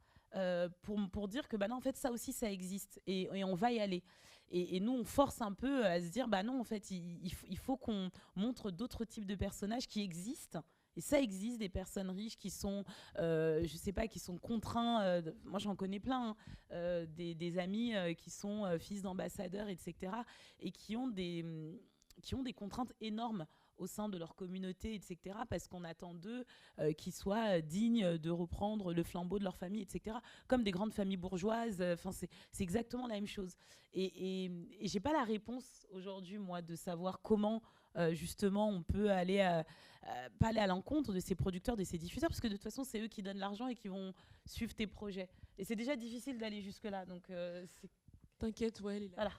pour dire que non, en fait, ça aussi, ça existe. Et on va y aller. Et nous, on force un peu à se dire, non, en fait, il faut qu'on montre d'autres types de personnages qui existent Et ça existe, des personnes riches qui sont, je sais pas, qui sont contraints. Moi, j'en connais plein, hein, des amis qui sont fils d'ambassadeurs, etc., et qui ont des contraintes énormes au sein de leur communauté, etc., parce qu'on attend d'eux qu'ils soient dignes de reprendre le flambeau de leur famille, etc., comme des grandes familles bourgeoises. Enfin, c'est exactement la même chose. Et j'ai pas la réponse aujourd'hui, moi, de savoir comment justement on peut aller pas aller à l'encontre de ces producteurs, de ces diffuseurs, parce que de toute façon c'est eux qui donnent l'argent et qui vont suivre tes projets, et c'est déjà difficile d'aller jusque là, donc T'inquiète, ouais, elle est là.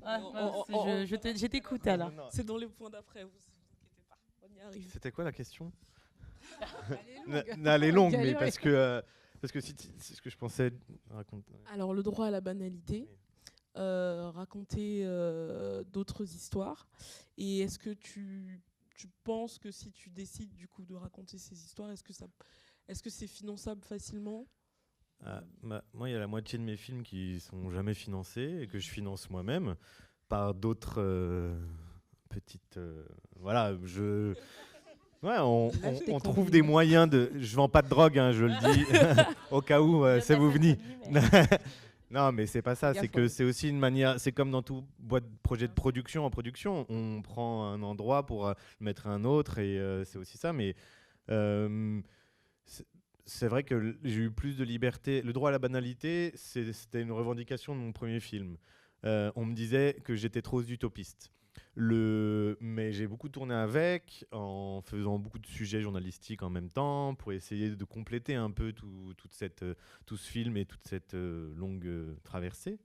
Voilà. Je t'écoute alors. C'est dans les points d'après, vous inquiétez pas, on y arrive. C'était quoi la question? Elle Elle est longue, mais parce que c'est ce que je pensais raconter. Alors, le droit à la banalité, raconter d'autres histoires. Et est-ce que tu penses que si tu décides du coup de raconter ces histoires, est-ce que c'est finançable facilement? Moi, il y a la moitié de mes films qui sont jamais financés et que je finance moi-même par d'autres petites. Voilà, Ouais, on trouve des moyens de. Je vends pas de drogue, hein, je le dis, au cas où ça vous venait. Non, mais c'est pas ça. C'est que c'est aussi une manière. C'est comme dans tout projet de production. En production, on prend un endroit pour mettre un autre, et c'est aussi ça. Mais c'est vrai que j'ai eu plus de liberté. Le droit à la banalité, c'était une revendication de mon premier film. On me disait que j'étais trop utopiste. Mais j'ai beaucoup tourné avec, en faisant beaucoup de sujets journalistiques en même temps, pour essayer de compléter un peu tout ce film et toute cette longue traversée.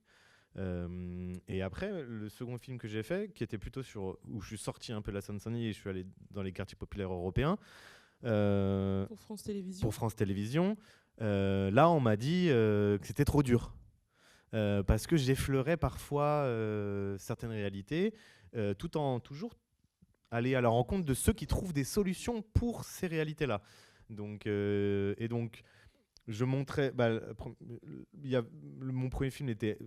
Et après, le second film que j'ai fait, qui était plutôt où je suis sorti un peu de la Seine-Saint-Denis et je suis allé dans les quartiers populaires européens. Pour France Télévisions. Pour France Télévisions. Là, on m'a dit que c'était trop dur. Parce que j'effleurais parfois certaines réalités, tout en toujours aller à la rencontre de ceux qui trouvent des solutions pour ces réalités-là. Donc, je montrais... mon premier film était,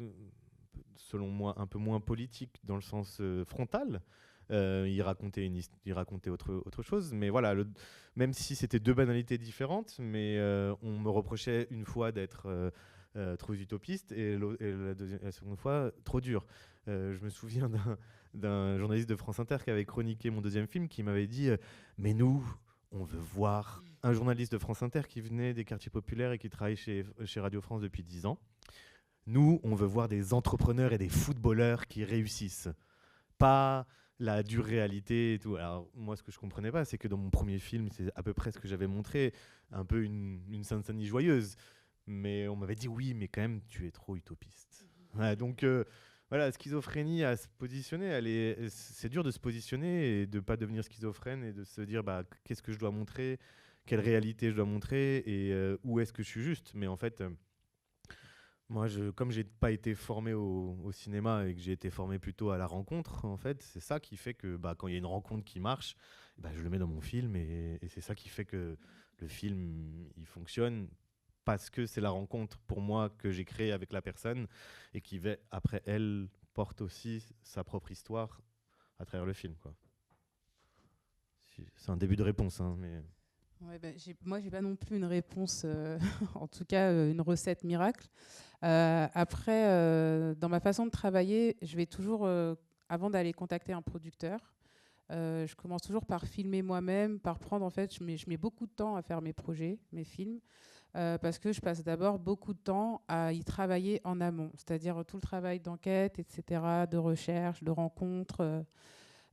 selon moi, un peu moins politique dans le sens frontal. Il racontait autre chose, mais voilà, même si c'était deux banalités différentes, mais on me reprochait une fois d'être trop utopiste et la seconde fois trop dur. Je me souviens d'un journaliste de France Inter qui avait chroniqué mon deuxième film, qui m'avait dit mais nous, on veut voir un journaliste de France Inter qui venait des quartiers populaires et qui travaille chez Radio France depuis 10 ans. Nous, on veut voir des entrepreneurs et des footballeurs qui réussissent, pas la dure réalité et tout. Alors moi, ce que je comprenais pas, c'est que dans mon premier film, c'est à peu près ce que j'avais montré, un peu une Seine-Saint-Denis joyeuse. Mais on m'avait dit oui, mais quand même, tu es trop utopiste. Ouais, donc voilà, schizophrénie à se positionner, c'est dur de se positionner et de ne pas devenir schizophrène et de se dire qu'est-ce que je dois montrer, quelle réalité je dois montrer et où est-ce que je suis juste. Mais en fait, moi, comme je n'ai pas été formé au cinéma et que j'ai été formé plutôt à la rencontre, en fait, c'est ça qui fait que quand il y a une rencontre qui marche, je le mets dans mon film et c'est ça qui fait que le film il fonctionne. Parce que c'est la rencontre pour moi que j'ai créée avec la personne et qui va, après elle porte aussi sa propre histoire à travers le film, quoi. C'est un début de réponse, hein, mais... Ouais, moi, j'ai pas non plus une réponse, en tout cas une recette miracle. Après, dans ma façon de travailler, je vais toujours, avant d'aller contacter un producteur, je commence toujours par filmer moi-même, par prendre, en fait, je mets beaucoup de temps à faire mes projets, mes films. Parce que je passe d'abord beaucoup de temps à y travailler en amont, c'est-à-dire tout le travail d'enquête, etc., de recherche, de rencontre,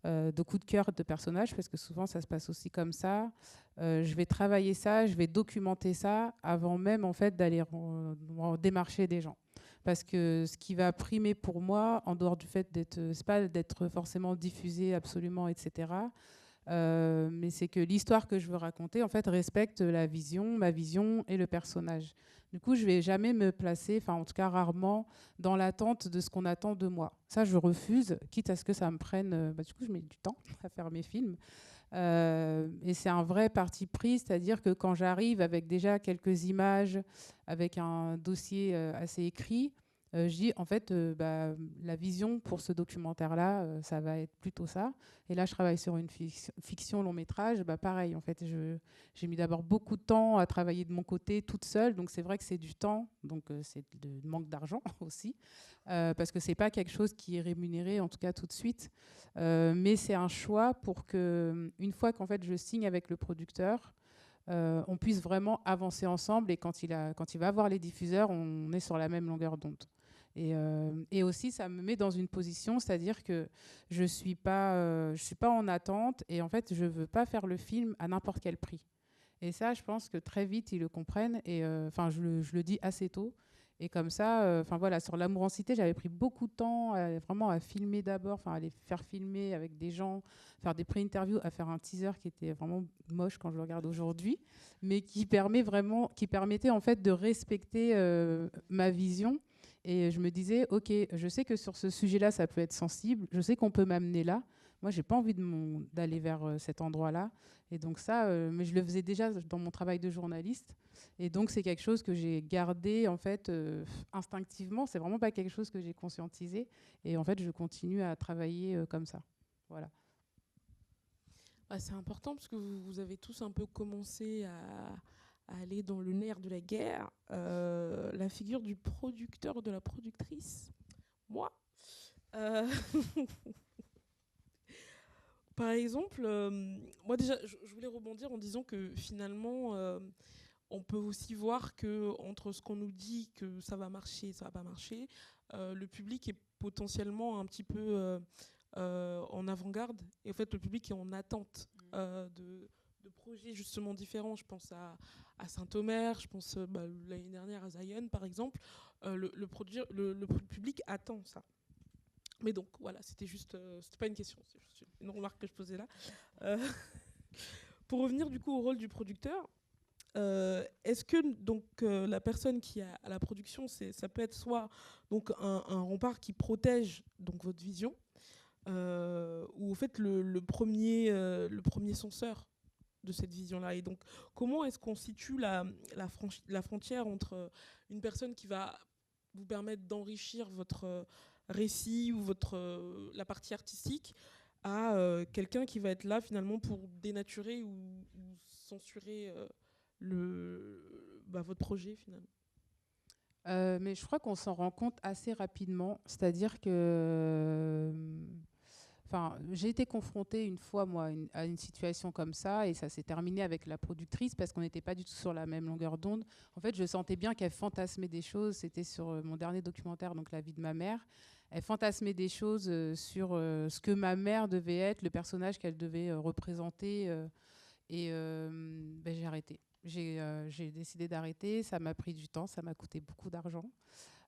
de coup de cœur de personnages, parce que souvent ça se passe aussi comme ça. Je vais travailler ça, je vais documenter ça avant même en fait d'aller démarcher des gens. Parce que ce qui va primer pour moi, en dehors du fait c'est pas d'être forcément diffusé absolument, etc., mais c'est que l'histoire que je veux raconter en fait respecte ma vision et le personnage. Du coup, je vais jamais me placer, enfin en tout cas rarement, dans l'attente de ce qu'on attend de moi. Ça, je refuse, quitte à ce que ça me prenne. Du coup, je mets du temps à faire mes films. Et c'est un vrai parti pris, c'est-à-dire que quand j'arrive avec déjà quelques images, avec un dossier assez écrit, Je dis, en fait, la vision pour ce documentaire-là, ça va être plutôt ça. Et là, je travaille sur une fiction long métrage. Pareil, en fait, j'ai mis d'abord beaucoup de temps à travailler de mon côté, toute seule. Donc, c'est vrai que c'est du temps. Donc, c'est du manque d'argent aussi. Parce que c'est pas quelque chose qui est rémunéré, en tout cas tout de suite. Mais c'est un choix pour que, une fois qu'en fait, je signe avec le producteur, on puisse vraiment avancer ensemble. Et quand il va voir les diffuseurs, on est sur la même longueur d'onde. Et aussi, ça me met dans une position, c'est-à-dire que je suis pas en attente et en fait, je veux pas faire le film à n'importe quel prix. Et ça, je pense que très vite, ils le comprennent. Et je le dis assez tôt. Et comme ça, voilà, sur L'amour en cité, j'avais pris beaucoup de temps vraiment à filmer d'abord, à les faire filmer avec des gens, faire des pré-interviews, à faire un teaser qui était vraiment moche quand je le regarde aujourd'hui, mais qui permettait en fait de respecter ma vision. Et je me disais, ok, je sais que sur ce sujet-là, ça peut être sensible. Je sais qu'on peut m'amener là. Moi, j'ai pas envie d'aller vers cet endroit-là. Et donc ça, mais je le faisais déjà dans mon travail de journaliste. Et donc c'est quelque chose que j'ai gardé en fait instinctivement. C'est vraiment pas quelque chose que j'ai conscientisé. Et en fait, je continue à travailler comme ça. Voilà. C'est important parce que vous avez tous un peu commencé à aller dans le nerf de la guerre. La figure du producteur ou de la productrice, moi. Par exemple, moi déjà, je voulais rebondir en disant que finalement, on peut aussi voir que entre ce qu'on nous dit que ça va marcher, ça va pas marcher, le public est potentiellement un petit peu en avant-garde. Et en fait, le public est en attente de projets justement différents. Je pense à Saint-Omer, je pense l'année dernière à Zion, par exemple. Le public attend ça. Mais donc, voilà, c'était juste... c'était pas une question, c'est juste une remarque que je posais là. Pour revenir du coup au rôle du producteur, est-ce que donc, la personne qui a à la production, ça peut être soit donc, un rempart qui protège donc, votre vision, ou en fait le premier censeur de cette vision-là. Et donc, comment est-ce qu'on situe la frontière entre une personne qui va vous permettre d'enrichir votre récit ou la partie artistique à quelqu'un qui va être là finalement pour dénaturer ou censurer votre projet finalement? Mais je crois qu'on s'en rend compte assez rapidement. C'est-à-dire que... j'ai été confrontée une fois, moi, à une situation comme ça, et ça s'est terminé avec la productrice parce qu'on n'était pas du tout sur la même longueur d'onde. En fait, je sentais bien qu'elle fantasmait des choses. C'était sur mon dernier documentaire, donc La vie de ma mère. Elle fantasmait des choses sur ce que ma mère devait être, le personnage qu'elle devait représenter. J'ai arrêté. J'ai décidé d'arrêter. Ça m'a pris du temps, ça m'a coûté beaucoup d'argent.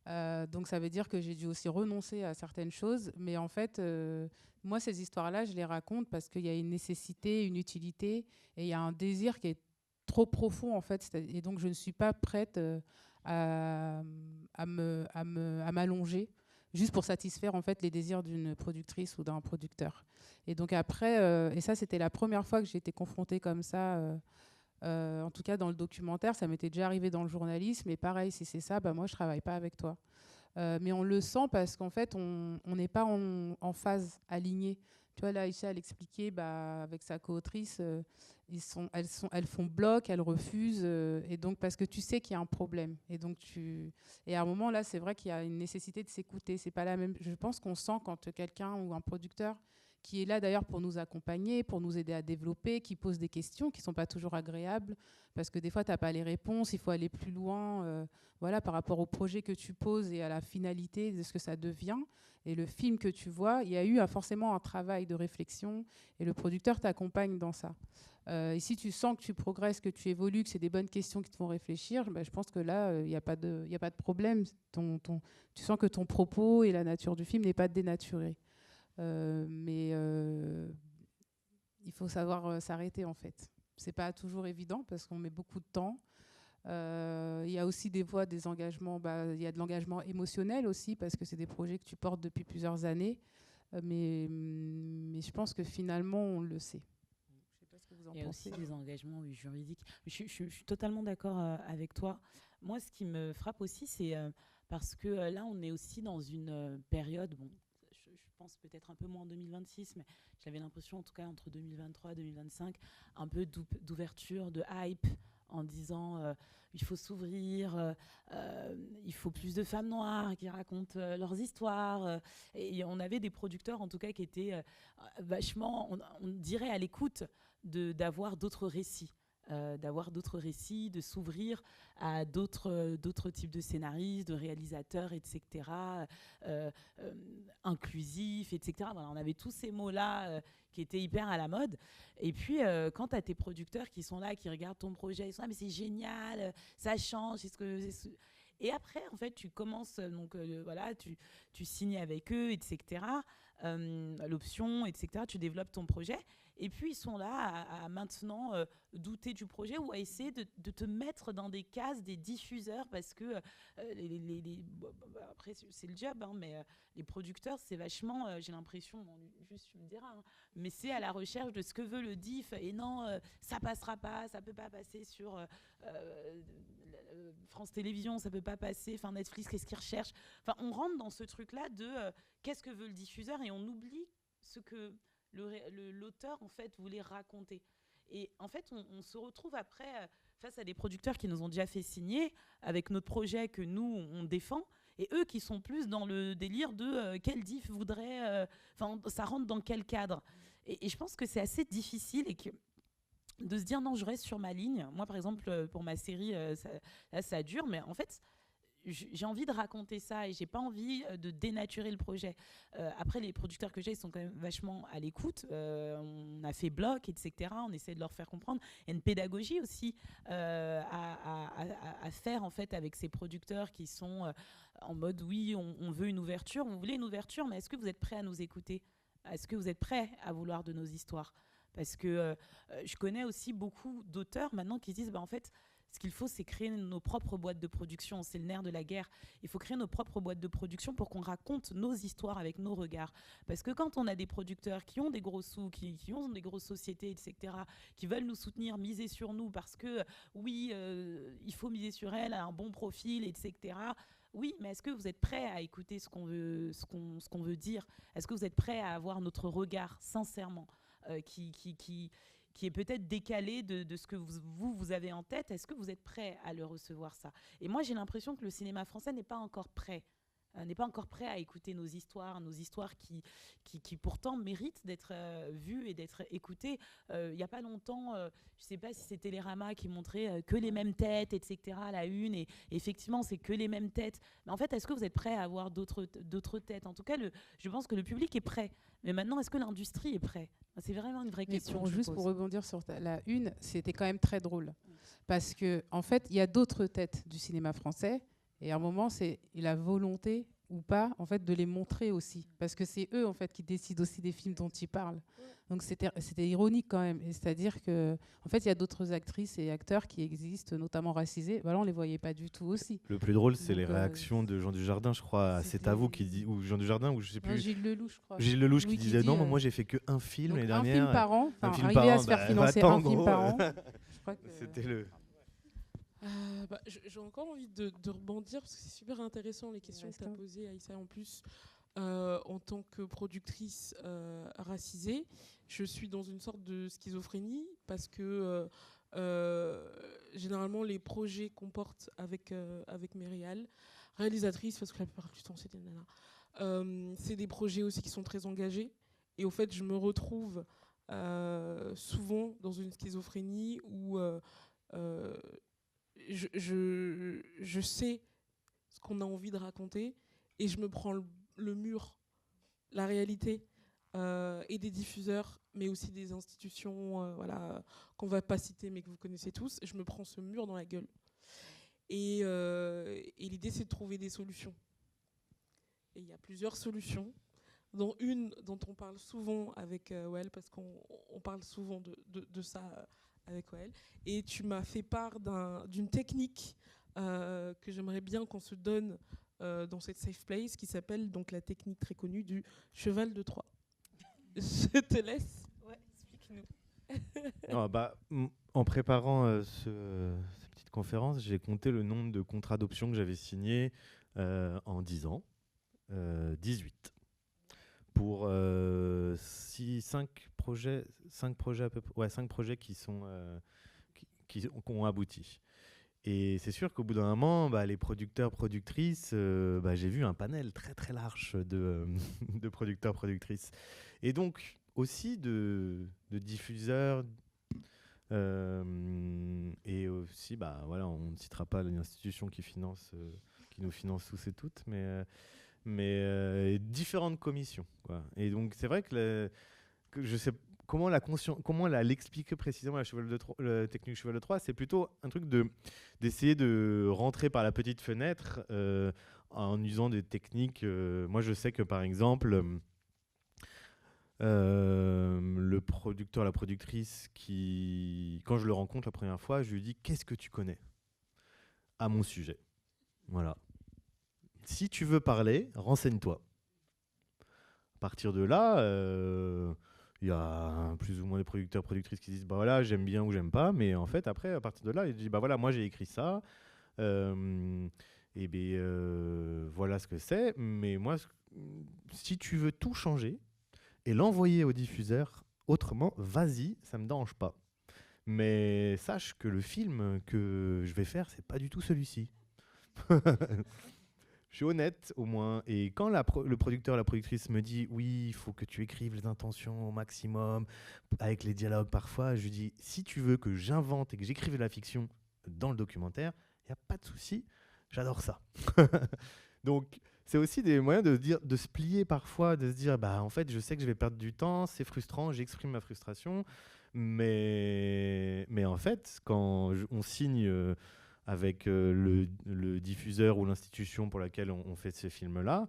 Donc ça veut dire que j'ai dû aussi renoncer à certaines choses. Mais en fait, moi, ces histoires-là, je les raconte parce qu'il y a une nécessité, une utilité, et il y a un désir qui est trop profond, en fait. Et donc, je ne suis pas prête à m'allonger juste pour satisfaire, en fait, les désirs d'une productrice ou d'un producteur. Et donc après, et ça, c'était la première fois que j'ai été confrontée comme ça, en tout cas dans le documentaire. Ça m'était déjà arrivé dans le journalisme, mais pareil, si c'est ça, moi je travaille pas avec toi. Mais on le sent parce qu'en fait on n'est pas en phase alignée. Tu vois, là Aïcha, elle expliquait avec sa co-autrice, elles font bloc, elles refusent, et donc parce que tu sais qu'il y a un problème, et à un moment là, c'est vrai qu'il y a une nécessité de s'écouter. C'est pas la même. Je pense qu'on sent quand quelqu'un ou un producteur qui est là d'ailleurs pour nous accompagner, pour nous aider à développer, qui pose des questions qui ne sont pas toujours agréables, parce que des fois, tu n'as pas les réponses, il faut aller plus loin par rapport au projet que tu poses et à la finalité de ce que ça devient. Et le film que tu vois, il y a eu forcément un travail de réflexion, et le producteur t'accompagne dans ça. Et si tu sens que tu progresses, que tu évolues, que c'est des bonnes questions qui te font réfléchir, je pense que là, il n'y a pas de problème. Tu sens que ton propos et la nature du film n'est pas dénaturée. Mais il faut savoir s'arrêter, en fait. C'est pas toujours évident parce qu'on met beaucoup de temps. Il y a aussi des fois des engagements, il y a de l'engagement émotionnel aussi parce que c'est des projets que tu portes depuis plusieurs années. Mais je pense que finalement, on le sait. Je sais pas ce que vous en pensez. Il y a aussi des engagements juridiques. Je suis totalement d'accord avec toi. Moi, ce qui me frappe aussi, c'est parce que là, on est aussi dans une période, bon, je pense peut-être un peu moins en 2026, mais j'avais l'impression, en tout cas, entre 2023 et 2025, un peu d'ouverture, de hype, en disant il faut s'ouvrir, il faut plus de femmes noires qui racontent leurs histoires. Et on avait des producteurs, en tout cas, qui étaient vachement, on dirait, à l'écoute d'avoir d'autres récits. De s'ouvrir à d'autres types de scénaristes, de réalisateurs, etc., inclusifs, etc. Voilà, on avait tous ces mots-là qui étaient hyper à la mode. Et puis, quand tu as tes producteurs qui sont là, qui regardent ton projet, ils sont là, mais c'est génial, ça change, Et après, en fait, tu commences, donc voilà, tu signes avec eux, etc., l'option, etc., tu développes ton projet. Et puis, ils sont là à maintenant douter du projet ou à essayer de te mettre dans des cases, des diffuseurs, parce que après, c'est le job, hein, mais les producteurs, c'est vachement, j'ai l'impression, juste tu me diras, hein, mais c'est à la recherche de ce que veut le diff. Et non, ça passera pas, ça peut pas passer sur France Télévisions, ça peut pas passer, enfin Netflix, qu'est-ce qu'ils recherchent? Enfin, on rentre dans ce truc-là de qu'est-ce que veut le diffuseur et on oublie ce que l'auteur en fait voulait raconter. Et en fait, on se retrouve après face à des producteurs qui nous ont déjà fait signer avec notre projet que nous, on défend, et eux qui sont plus dans le délire de quel diff voudrait... Enfin, ça rentre dans quel cadre. Et je pense que c'est assez difficile et que de se dire non, je reste sur ma ligne. Moi, par exemple, pour ma série, ça dure, mais en fait... J'ai envie de raconter ça et j'ai pas envie de dénaturer le projet. Après, les producteurs que j'ai, ils sont quand même vachement à l'écoute. On a fait bloc, etc. On essaie de leur faire comprendre. Il y a une pédagogie aussi à faire en fait avec ces producteurs qui sont en mode oui, on veut une ouverture, on voulait une ouverture, mais est-ce que vous êtes prêts à nous écouter? Est-ce que vous êtes prêts à vouloir de nos histoires? Parce que je connais aussi beaucoup d'auteurs maintenant qui disent bah, en fait, ce qu'il faut, c'est créer nos propres boîtes de production. C'est le nerf de la guerre. Il faut créer nos propres boîtes de production pour qu'on raconte nos histoires avec nos regards. Parce que quand on a des producteurs qui ont des gros sous, qui ont des grosses sociétés, etc., qui veulent nous soutenir, miser sur nous, parce que oui, il faut miser sur elles, un bon profil, etc., oui, mais est-ce que vous êtes prêts à écouter ce qu'on veut dire? Est-ce que vous êtes prêts à avoir notre regard, sincèrement, qui est peut-être décalé de ce que vous avez en tête? Est-ce que vous êtes prêt à le recevoir, ça? Et moi, j'ai l'impression que le cinéma français n'est pas encore prêt. N'est pas encore prêt à écouter nos histoires qui pourtant méritent d'être vues et d'être écoutées. Il n'y a pas longtemps, je ne sais pas si c'est Télérama qui montrait que les mêmes têtes, etc., à la une, et effectivement, c'est que les mêmes têtes. Mais en fait, est-ce que vous êtes prêt à avoir d'autres têtes? En tout cas, je pense que le public est prêt. Mais maintenant, est-ce que l'industrie est prête? C'est vraiment une vraie question. Pour rebondir sur la une, c'était quand même très drôle. Parce qu'en fait, il y a d'autres têtes du cinéma français. Et à un moment, c'est la volonté ou pas en fait, de les montrer aussi. Parce que c'est eux en fait, qui décident aussi des films dont ils parlent. Donc c'était ironique quand même. C'est-à-dire qu'en fait, il y a d'autres actrices et acteurs qui existent, notamment racisés. Voilà, on ne les voyait pas du tout aussi. Le plus drôle, c'est les réactions de Jean Dujardin, je crois. C'est à vous qui dit, ou Jean Dujardin, ou je sais plus. Gilles Lelouch, je crois. Gilles Lelouch qui disait non, moi j'ai fait qu'un film l'année dernière. Un film par an. Arriver à se faire financer un film par an. Je crois que c'était le... j'ai encore envie de rebondir parce que c'est super intéressant les questions que tu as posées, Aïssa. En plus, en tant que productrice racisée, je suis dans une sorte de schizophrénie parce que généralement les projets qu'on porte avec mes réalisatrices, parce que la plupart du temps c'est des nanas, c'est des projets aussi qui sont très engagés. Et au fait, je me retrouve souvent dans une schizophrénie où je sais ce qu'on a envie de raconter et je me prends le mur, la réalité et des diffuseurs, mais aussi des institutions qu'on ne va pas citer mais que vous connaissez tous. Je me prends ce mur dans la gueule. Et l'idée, c'est de trouver des solutions. Et il y a plusieurs solutions, dont une dont on parle souvent avec Wael, parce qu'on parle souvent de ça avec Wael. Et tu m'as fait part d'une technique que j'aimerais bien qu'on se donne dans cette safe place, qui s'appelle donc la technique très connue du cheval de Troie. Je te laisse. Ouais, explique-nous. Non, en préparant cette petite conférence, j'ai compté le nombre de contrats d'option que j'avais signés en 10 ans, 18. Pour 5 projets à peu près, 5 projets qui ont abouti. Et c'est sûr qu'au bout d'un moment, les producteurs, productrices, j'ai vu un panel très très large de producteurs, productrices. Et donc aussi de diffuseurs. Et aussi, on ne citera pas l'institution qui nous finance tous et toutes, mais différentes commissions, quoi. Et donc c'est vrai que je sais comment l'expliquer précisément la technique cheval de Troie, c'est plutôt un truc d'essayer de rentrer par la petite fenêtre en usant des techniques. Moi je sais que par exemple le producteur, la productrice, quand je le rencontre la première fois, je lui dis: qu'est-ce que tu connais à mon sujet? Voilà. Si tu veux parler, renseigne-toi. À partir de là, il y a plus ou moins des producteurs, productrices qui disent: voilà, j'aime bien ou j'aime pas. Mais en fait, après, à partir de là, il dit: voilà, moi j'ai écrit ça. Voilà ce que c'est. Mais moi, si tu veux tout changer et l'envoyer au diffuseur autrement, vas-y, ça me dérange pas. Mais sache que le film que je vais faire, c'est pas du tout celui-ci. Je suis honnête au moins. Et quand le producteur, la productrice me dit: oui, il faut que tu écrives les intentions au maximum, avec les dialogues parfois, je lui dis: si tu veux que j'invente et que j'écrive de la fiction dans le documentaire, il n'y a pas de souci, j'adore ça. Donc c'est aussi des moyens de se plier parfois, de se dire: en fait, je sais que je vais perdre du temps, c'est frustrant, j'exprime ma frustration, mais en fait, quand on signe avec le diffuseur ou l'institution pour laquelle on fait ces films-là,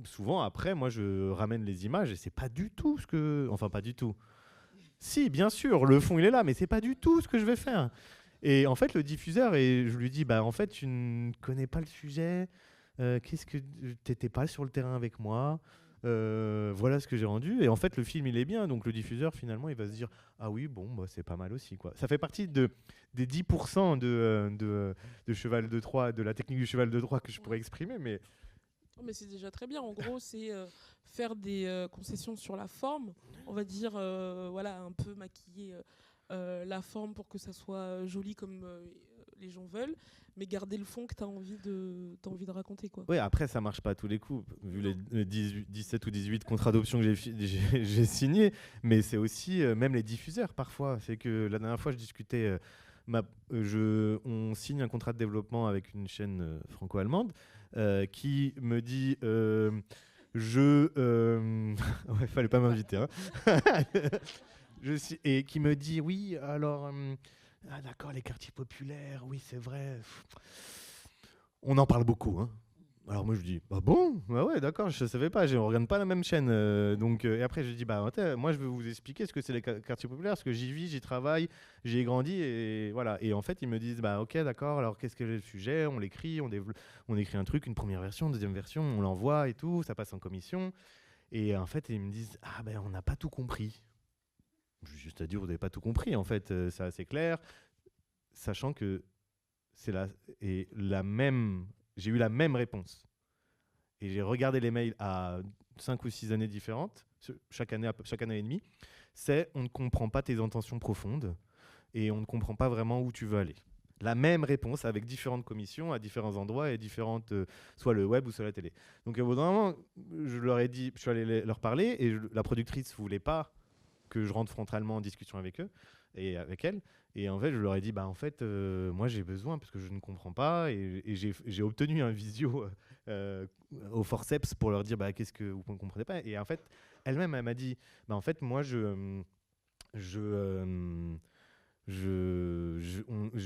souvent après, moi je ramène les images et c'est pas du tout ce que... Enfin, pas du tout. Si, bien sûr, le fond il est là, mais c'est pas du tout ce que je vais faire. Et en fait, le diffuseur, et je lui dis: en fait, tu ne connais pas le sujet, qu'est-ce que t'étais pas sur le terrain avec moi, voilà ce que j'ai rendu. Et en fait, le film il est bien, donc le diffuseur finalement il va se dire: ah oui, bon, c'est pas mal aussi, quoi. Ça fait partie des 10% de cheval de Troie, de la technique du cheval de Troie que je pourrais exprimer, mais c'est déjà très bien. En gros, c'est faire des concessions sur la forme, on va dire, un peu maquiller la forme pour que ça soit joli comme les gens veulent, mais garder le fond que tu as envie de raconter, quoi. Oui, après, ça marche pas à tous les coups, vu les 17 ou 18 contrats d'option que j'ai signés, mais c'est aussi même les diffuseurs parfois. C'est que la dernière fois, je discutais, on signe un contrat de développement avec une chaîne franco-allemande qui me dit ouais, fallait pas m'inviter, hein. Et qui me dit: oui, alors d'accord, les quartiers populaires, oui, c'est vrai, on en parle beaucoup, hein. Alors moi je dis: bon, ouais, d'accord, je savais pas, on regarde pas la même chaîne, donc et après je dis: moi je vais vous expliquer ce que c'est les quartiers populaires, parce que j'y vis, j'y travaille, j'y ai grandi, et voilà. Et en fait ils me disent: ok, d'accord, alors qu'est-ce que est le sujet, on l'écrit, on écrit un truc, une première version, une deuxième version, on l'envoie et tout, ça passe en commission, et en fait ils me disent: on n'a pas tout compris. Juste à dire, vous n'avez pas tout compris, en fait, c'est assez clair, sachant que j'ai eu la même réponse. Et j'ai regardé les mails à 5 ou 6 années différentes, chaque année et demie. C'est: on ne comprend pas tes intentions profondes et on ne comprend pas vraiment où tu veux aller. La même réponse avec différentes commissions à différents endroits et différentes, soit le web ou soit la télé. Donc au bout d'un moment, je leur ai dit, je suis allé leur parler, et la productrice voulait pas que je rentre frontalement en discussion avec eux et avec elle. Et en fait, je leur ai dit: en fait, moi j'ai besoin, parce que je ne comprends pas, et j'ai obtenu un visio au forceps pour leur dire: qu'est-ce que vous ne comprenez pas. Et en fait, elle-même, elle m'a dit: en fait, moi je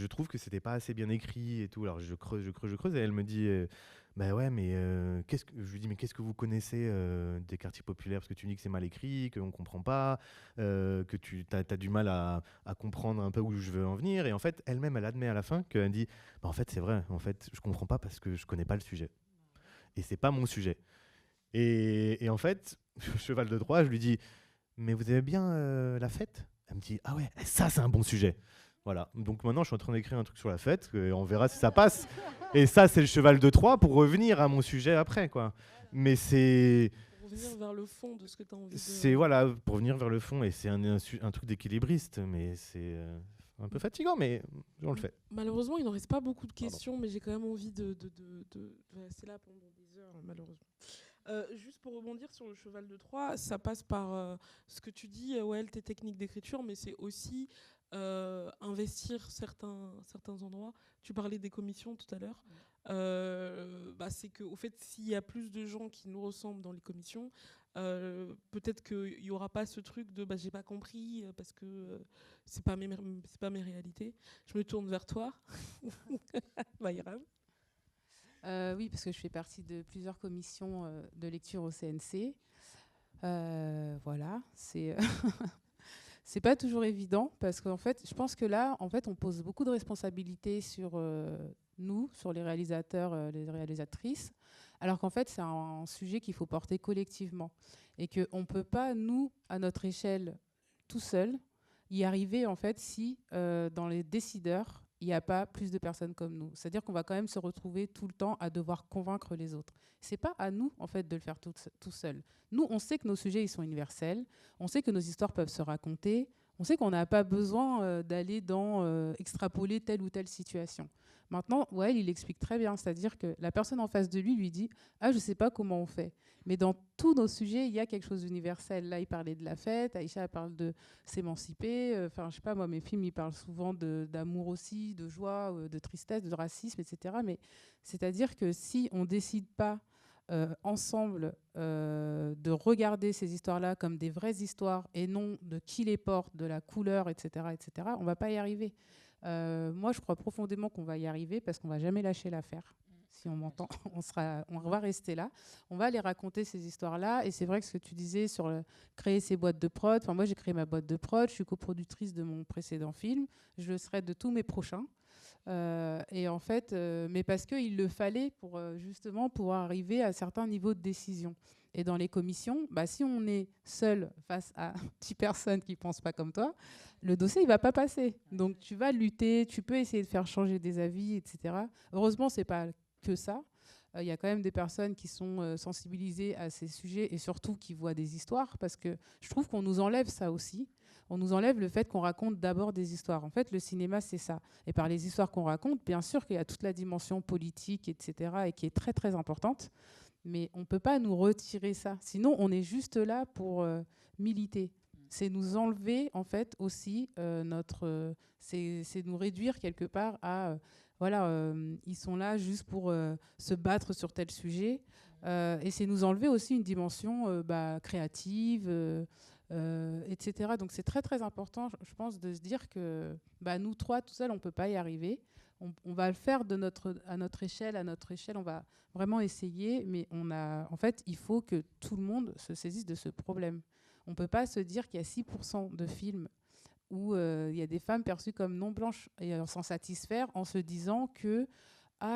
trouve que c'était pas assez bien écrit et tout. Alors je creuse, et elle me dit: ouais, mais je lui dis: mais qu'est-ce que vous connaissez des quartiers populaires, parce que tu dis que c'est mal écrit, qu'on comprend pas, que tu as du mal à comprendre un peu où je veux en venir. Et en fait, elle-même, elle admet à la fin qu'elle dit: en fait, c'est vrai, en fait, je comprends pas parce que je connais pas le sujet. Et c'est pas mon sujet. Et en fait, cheval de Troie, je lui dis: mais vous aimez bien la fête? Elle me dit: ah ouais, ça c'est un bon sujet. Voilà. Donc maintenant, je suis en train d'écrire un truc sur la fête et on verra si ça passe. Et ça, c'est le cheval de Troie pour revenir à mon sujet après, quoi. Mais c'est... Pour revenir vers le fond de ce que tu as envie de... C'est, voilà, pour venir vers le fond. Et c'est un truc d'équilibriste, mais c'est un peu fatigant, mais on le fait. Malheureusement, il n'en reste pas beaucoup de questions, mais j'ai quand même envie de rester là pendant des heures, malheureusement. Juste pour rebondir sur le cheval de Troie, ça passe par ce que tu dis, ouais, tes techniques d'écriture, mais c'est aussi investir certains endroits. Tu parlais des commissions tout à l'heure. C'est qu'au fait, s'il y a plus de gens qui nous ressemblent dans les commissions, peut-être qu'il n'y aura pas ce truc de j'ai pas compris parce que c'est pas mes réalités. Je me tourne vers toi, Bayram. Oui, parce que je fais partie de plusieurs commissions de lecture au CNC. Voilà, c'est c'est pas toujours évident parce qu'en fait, je pense que là, en fait, on pose beaucoup de responsabilités sur nous, sur les réalisateurs, les réalisatrices, alors qu'en fait, c'est un sujet qu'il faut porter collectivement et qu'on ne peut pas, nous, à notre échelle, tout seul, y arriver en fait si dans les décideurs, il n'y a pas plus de personnes comme nous. C'est-à-dire qu'on va quand même se retrouver tout le temps à devoir convaincre les autres. C'est pas à nous en fait de le faire tout seul. Nous, on sait que nos sujets ils sont universels, on sait que nos histoires peuvent se raconter, on sait qu'on n'a pas besoin d'aller dans extrapoler telle ou telle situation. Maintenant, Wael, il explique très bien, c'est-à-dire que la personne en face de lui lui dit « Ah, je ne sais pas comment on fait ». Mais dans tous nos sujets, il y a quelque chose d'universel. Là, il parlait de la fête, Aïcha parle de s'émanciper. Enfin, je sais pas, moi, mes films, ils parlent souvent d'amour aussi, de joie, de tristesse, de racisme, etc. Mais c'est-à-dire que si on ne décide pas ensemble de regarder ces histoires-là comme des vraies histoires et non de qui les porte, de la couleur, etc., on ne va pas y arriver. Moi, je crois profondément qu'on va y arriver parce qu'on ne va jamais lâcher l'affaire. Si on m'entend, on va rester là. On va aller raconter ces histoires-là. Et c'est vrai que ce que tu disais sur créer ces boîtes de prod, enfin, moi, j'ai créé ma boîte de prod. Je suis coproductrice de mon précédent film. Je le serai de tous mes prochains. Et en fait, mais parce qu'il le fallait pour justement pouvoir arriver à certains niveaux de décision. Et dans les commissions, si on est seul face à 10 personnes qui ne pensent pas comme toi, le dossier ne va pas passer. Donc tu vas lutter, tu peux essayer de faire changer des avis, etc. Heureusement, ce n'est pas que ça. Il y a quand même des personnes qui sont sensibilisées à ces sujets et surtout qui voient des histoires, parce que je trouve qu'on nous enlève ça aussi. On nous enlève le fait qu'on raconte d'abord des histoires. En fait, le cinéma, c'est ça. Et par les histoires qu'on raconte, bien sûr qu'il y a toute la dimension politique, etc., et qui est très, très importante. Mais on ne peut pas nous retirer ça. Sinon, on est juste là pour militer. C'est nous enlever, en fait, aussi c'est nous réduire quelque part à... ils sont là juste pour se battre sur tel sujet. Et c'est nous enlever aussi une dimension créative, etc. Donc c'est très, très important, je pense, de se dire que nous trois, tout seuls, on ne peut pas y arriver. On va le faire à notre échelle, on va vraiment essayer, mais en fait, il faut que tout le monde se saisisse de ce problème. On ne peut pas se dire qu'il y a 6% de films où il y a des femmes perçues comme non blanches et s'en satisfaire en se disant que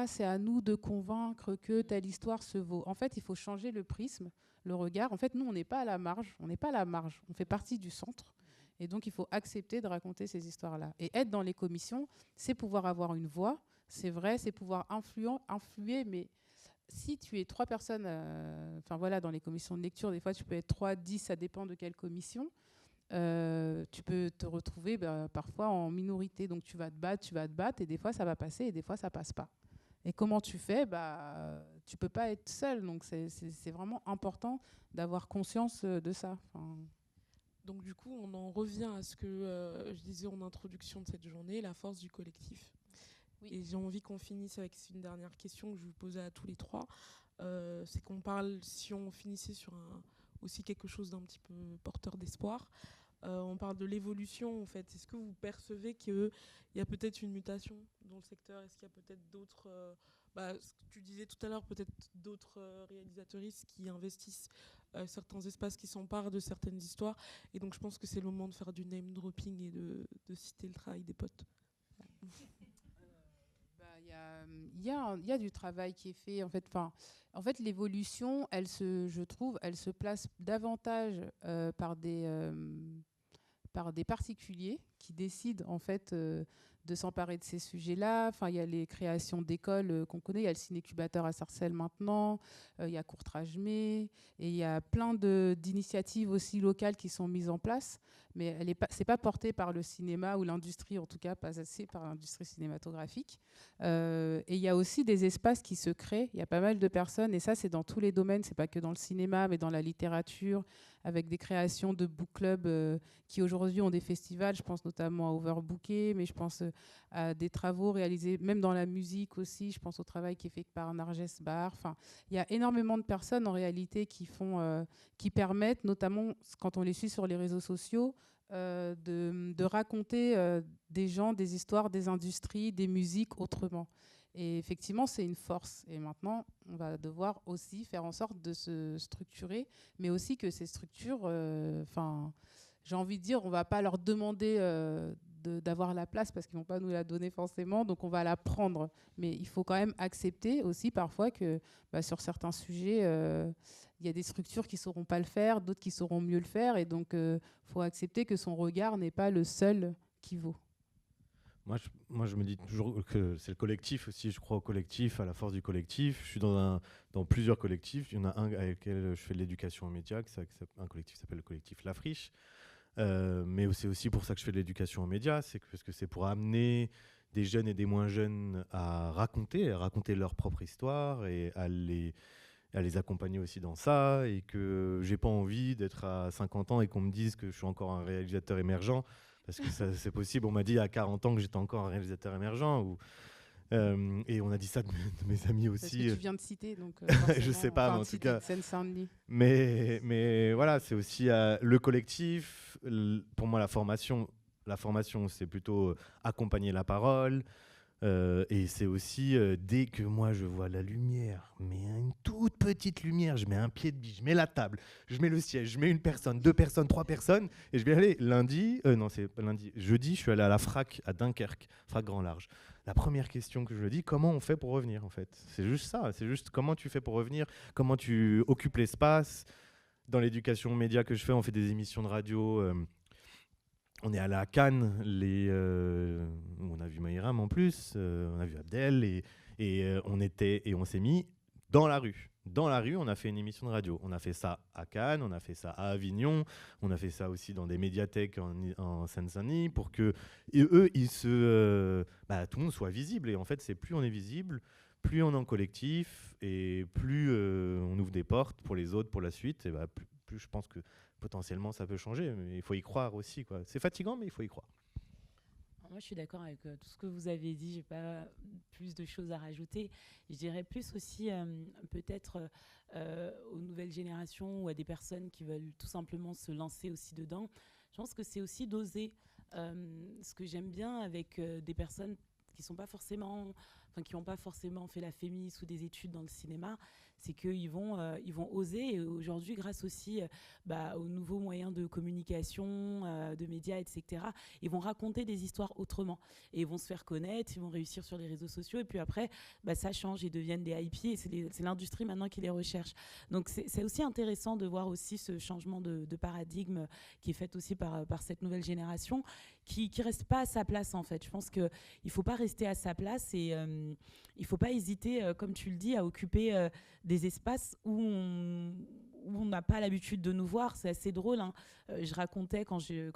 c'est à nous de convaincre que telle histoire se vaut. En fait, il faut changer le prisme, le regard. En fait, nous, on n'est pas à la marge, on fait partie du centre. Et donc, il faut accepter de raconter ces histoires-là. Et être dans les commissions, c'est pouvoir avoir une voix, c'est vrai, c'est pouvoir influer, mais si tu es 3 personnes, dans les commissions de lecture, des fois, tu peux être 3, 10, ça dépend de quelle commission. Tu peux te retrouver parfois en minorité. Donc, tu vas te battre, et des fois, ça va passer, et des fois, ça passe pas. Et comment tu fais ? Tu peux pas être seul. Donc, c'est vraiment important d'avoir conscience de ça. Donc du coup, on en revient à ce que je disais en introduction de cette journée, la force du collectif. Oui. Et j'ai envie qu'on finisse avec une dernière question que je vous posais à tous les trois. C'est qu'on parle, si on finissait sur aussi quelque chose d'un petit peu porteur d'espoir, on parle de l'évolution en fait. Est-ce que vous percevez qu'il y a peut-être une mutation dans le secteur ? Est-ce qu'il y a peut-être d'autres... ce que tu disais tout à l'heure, peut-être d'autres réalisatrices qui investissent certains espaces, qui s'emparent de certaines histoires. Et donc je pense que c'est le moment de faire du name dropping et de citer le travail des potes. Il y a du travail qui est fait. En fait, l'évolution, je trouve, elle se place davantage par par des particuliers qui décident en fait de s'emparer de ces sujets-là. Enfin, il y a les créations d'écoles qu'on connaît, il y a le ciné-cubateur à Sarcelles maintenant, il y a Courtrage-Mé, et il y a plein d'initiatives aussi locales qui sont mises en place, mais c'est pas porté par le cinéma ou l'industrie, en tout cas pas assez par l'industrie cinématographique. Et il y a aussi des espaces qui se créent, il y a pas mal de personnes, et ça c'est dans tous les domaines, c'est pas que dans le cinéma, mais dans la littérature, avec des créations de book clubs qui aujourd'hui ont des festivals, je pense notamment à Overbooké, mais je pense à des travaux réalisés même dans la musique aussi, je pense au travail qui est fait par Narges Bahar. Enfin, il y a énormément de personnes en réalité qui permettent, notamment quand on les suit sur les réseaux sociaux, de raconter des gens, des histoires, des industries, des musiques autrement. Et effectivement, c'est une force. Et maintenant, on va devoir aussi faire en sorte de se structurer, mais aussi que ces structures, j'ai envie de dire, on ne va pas leur demander d'avoir la place parce qu'ils ne vont pas nous la donner forcément, donc on va la prendre. Mais il faut quand même accepter aussi parfois que sur certains sujets, il y a des structures qui ne sauront pas le faire, d'autres qui sauront mieux le faire, et donc il faut accepter que son regard n'est pas le seul qui vaut. Moi, je me dis toujours que c'est le collectif aussi. Je crois au collectif, à la force du collectif. Je suis dans plusieurs collectifs. Il y en a un avec lequel je fais de l'éducation aux médias, un collectif qui s'appelle le collectif La Friche. Mais c'est aussi pour ça que je fais de l'éducation aux médias, parce que c'est pour amener des jeunes et des moins jeunes à raconter leur propre histoire et à les accompagner aussi dans ça, et que j'ai pas envie d'être à 50 ans et qu'on me dise que je suis encore un réalisateur émergent. Parce que ça, c'est possible. On m'a dit à 40 ans que j'étais encore un réalisateur émergent. Et on a dit ça de mes amis aussi. Parce que tu viens de citer, donc je sais pas, mais en tout cas. Seine-Saint-Denis. Mais voilà, c'est aussi le collectif. Pour moi, la formation, c'est plutôt accompagner la parole. Et c'est aussi, dès que moi je vois la lumière, mais une toute petite lumière, je mets un pied de bille, je mets la table, je mets le siège, je mets une personne, 2 personnes, 3 personnes, et je vais aller jeudi, je suis allé à la FRAC à Dunkerque, FRAC Grand Large. La première question que je me dis, comment on fait pour revenir en fait ? C'est juste ça, c'est juste comment tu fais pour revenir, comment tu occupes l'espace. Dans l'éducation aux médias que je fais, on fait des émissions de radio. On est allé à Cannes, on a vu Maïram en plus, on a vu Abdel, et on s'est mis dans la rue. Dans la rue, on a fait une émission de radio. On a fait ça à Cannes, on a fait ça à Avignon, on a fait ça aussi dans des médiathèques en Seine-Saint-Denis pour que tout le monde soit visible. Et en fait, c'est plus on est visible, plus on est en collectif, et plus on ouvre des portes pour les autres, pour la suite, et plus je pense que potentiellement ça peut changer, mais il faut y croire aussi, quoi. C'est fatigant, mais il faut y croire. Moi, je suis d'accord avec tout ce que vous avez dit. J'ai pas plus de choses à rajouter. Je dirais plus aussi peut-être aux nouvelles générations ou à des personnes qui veulent tout simplement se lancer aussi dedans. Je pense que c'est aussi d'oser. Ce que j'aime bien avec des personnes qui n'ont pas forcément fait la FEMIS ou des études dans le cinéma, c'est qu'ils vont oser. Et aujourd'hui, grâce aussi aux nouveaux moyens de communication, de médias, etc., ils vont raconter des histoires autrement. Et ils vont se faire connaître, ils vont réussir sur les réseaux sociaux. Et puis après, ça change, ils deviennent des IP. Et c'est l'industrie maintenant qui les recherche. Donc c'est aussi intéressant de voir aussi ce changement de paradigme qui est fait aussi par cette nouvelle génération, qui ne reste pas à sa place, en fait. Je pense qu'il ne faut pas rester à sa place et il ne faut pas hésiter, comme tu le dis, à occuper des espaces où on n'a pas l'habitude de nous voir. C'est assez drôle, hein. Je racontais quand j'ai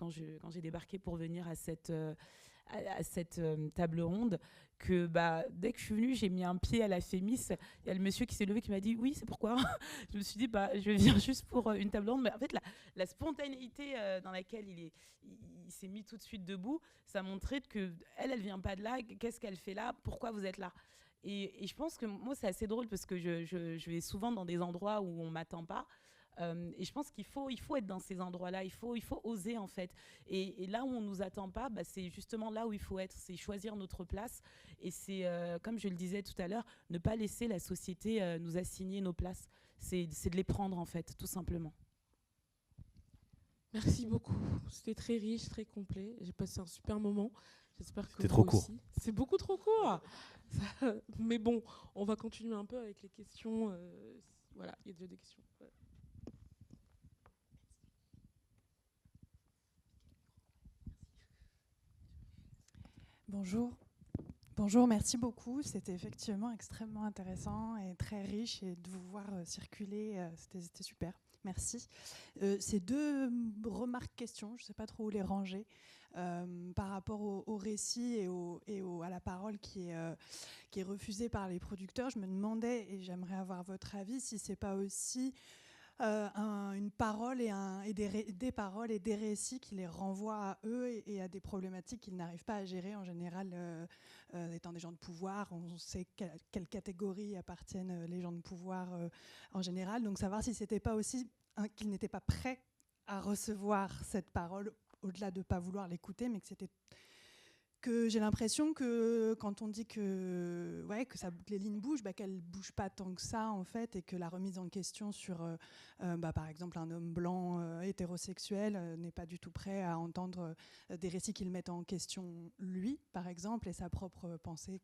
débarqué pour venir à cette table ronde que dès que je suis venue, j'ai mis un pied à la FEMIS. Il y a le monsieur qui s'est levé qui m'a dit « Oui, c'est pourquoi ?» Je me suis dit je viens juste pour une table ronde. Mais en fait, la spontanéité dans laquelle il s'est mis tout de suite debout, ça montrait qu'elle vient pas de là. Qu'est-ce qu'elle fait là ? Pourquoi vous êtes là ? Et je pense que moi, c'est assez drôle parce que je vais souvent dans des endroits où on ne m'attend pas. Et je pense qu'il faut être dans ces endroits-là, il faut oser en fait. Et là où on ne nous attend pas, c'est justement là où il faut être, c'est choisir notre place. Et c'est, comme je le disais tout à l'heure, ne pas laisser la société nous assigner nos places. C'est de les prendre en fait, tout simplement. Merci beaucoup, c'était très riche, très complet. J'ai passé un super moment. J'espère que c'était trop aussi. court. C'est beaucoup trop court. Mais bon, on va continuer un peu avec les questions. Voilà, il y a déjà des questions. Bonjour. Bonjour, merci beaucoup. C'était effectivement extrêmement intéressant et très riche, et de vous voir circuler, c'était super. Merci. Ces deux remarques, questions, je ne sais pas trop où les ranger, par rapport au récit et à la parole qui est refusée par les producteurs. Je me demandais, et j'aimerais avoir votre avis, si ce n'est pas aussi une parole et des paroles et des récits qui les renvoient à eux et à des problématiques qu'ils n'arrivent pas à gérer en général, étant des gens de pouvoir. On sait quelle catégorie appartiennent les gens de pouvoir en général. Donc savoir si c'était pas aussi qu'ils n'étaient pas prêts à recevoir cette parole, au-delà de ne pas vouloir l'écouter, mais que j'ai l'impression que quand on dit que les lignes bougent, qu'elles ne bougent pas tant que ça, en fait, et que la remise en question sur, par exemple, un homme blanc hétérosexuel n'est pas du tout prêt à entendre des récits qui le mettent en question, lui, par exemple, et sa propre pensée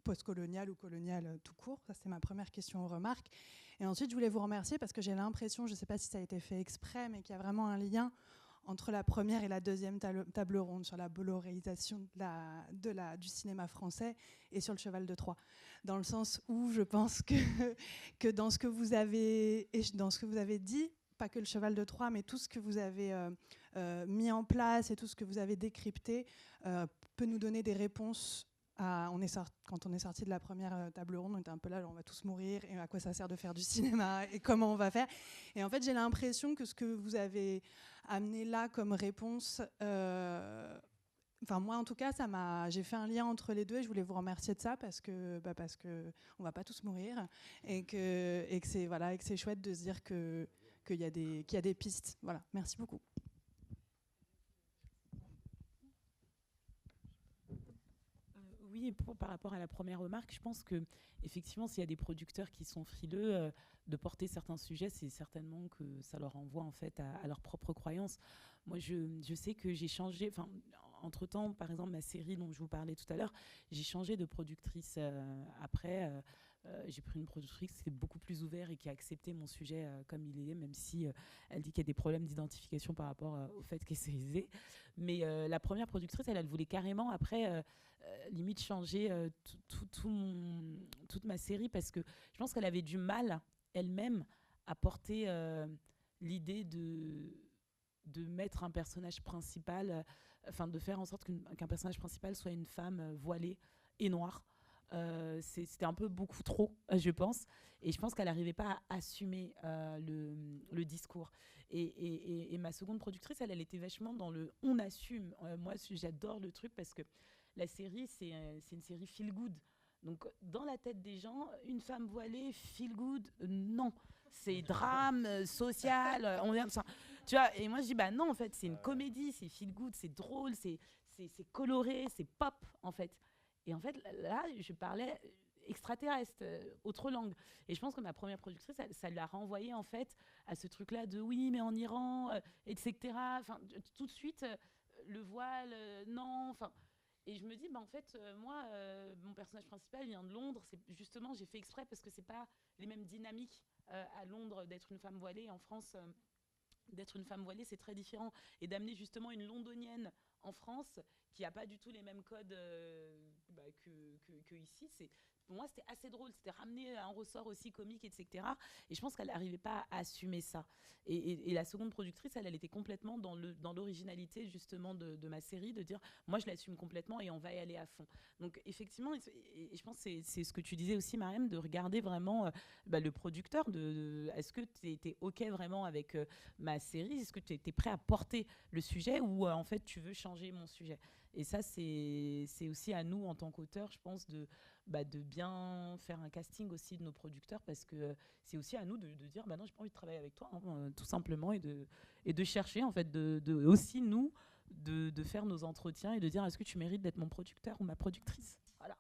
postcoloniale ou coloniale tout court. Ça, c'est ma première question ou remarque. Et ensuite, je voulais vous remercier parce que j'ai l'impression, je ne sais pas si ça a été fait exprès, mais qu'il y a vraiment un lien entre la première et la deuxième table ronde sur la boloréisation du cinéma français et sur le Cheval de Troie. Dans le sens où je pense que dans ce que vous avez dit, pas que le Cheval de Troie, mais tout ce que vous avez mis en place et tout ce que vous avez décrypté peut nous donner des réponses. Quand on est sorti de la première table ronde, on était un peu là, on va tous mourir, et à quoi ça sert de faire du cinéma, et comment on va faire. Et en fait, j'ai l'impression que ce que vous avez amené là comme réponse, moi en tout cas, j'ai fait un lien entre les deux, et je voulais vous remercier de ça parce que on va pas tous mourir, et que c'est chouette de se dire qu'il y a des pistes. Voilà, merci beaucoup. Oui, par rapport à la première remarque, je pense que effectivement, s'il y a des producteurs qui sont frileux de porter certains sujets, c'est certainement que ça leur renvoie en fait à leurs propres croyances. Moi, je sais que j'ai changé. Entre-temps, par exemple, ma série dont je vous parlais tout à l'heure, j'ai changé de productrice après. J'ai pris une productrice qui est beaucoup plus ouverte et qui a accepté mon sujet comme il est, même si elle dit qu'il y a des problèmes d'identification par rapport au fait qu'elle s'est aisée. Mais la première productrice, elle voulait carrément après limite changer toute ma série, parce que je pense qu'elle avait du mal elle-même à porter l'idée de mettre un personnage principal, de faire en sorte qu'un personnage principal soit une femme voilée et noire. C'était un peu beaucoup trop, je pense. Et je pense qu'elle n'arrivait pas à assumer le discours. Et ma seconde productrice, elle était vachement dans le « on assume ». Moi, j'adore le truc parce que la série, c'est une série feel good. Donc, dans la tête des gens, une femme voilée, feel good, non. C'est drame social. On vient de ça. Tu vois, et moi, je dis, non, en fait, c'est une comédie, c'est feel good, c'est drôle, c'est coloré, c'est pop, en fait. Et en fait, là, je parlais extraterrestre, autre langue. Et je pense que ma première productrice, ça l'a renvoyé, en fait, à ce truc-là de oui, mais en Iran, etc. Tout de suite, le voile, non, Et je me dis, en fait, moi, mon personnage principal vient de Londres. Justement, j'ai fait exprès parce que c'est pas les mêmes dynamiques à Londres d'être une femme voilée. En France, d'être une femme voilée, c'est très différent. Et d'amener justement une londonienne en France qui n'a pas du tout les mêmes codes que ici, pour moi, c'était assez drôle. C'était ramener un ressort aussi comique, etc. Et je pense qu'elle n'arrivait pas à assumer ça. Et la seconde productrice, elle était complètement dans l'originalité, justement, de ma série, de dire, moi, je l'assume complètement et on va y aller à fond. Donc, effectivement, et je pense que c'est ce que tu disais aussi, Mariam, de regarder vraiment le producteur. Est-ce que tu étais OK vraiment avec ma série? Est-ce que tu étais prêt à porter le sujet ou en fait, tu veux changer mon sujet? Et ça, c'est aussi à nous, en tant qu'auteurs, je pense, de bien faire un casting aussi de nos producteurs, parce que c'est aussi à nous de dire, non, j'ai pas envie de travailler avec toi, tout simplement, et de chercher, en fait, aussi, nous, de faire nos entretiens et de dire, est-ce que tu mérites d'être mon producteur ou ma productrice? Voilà.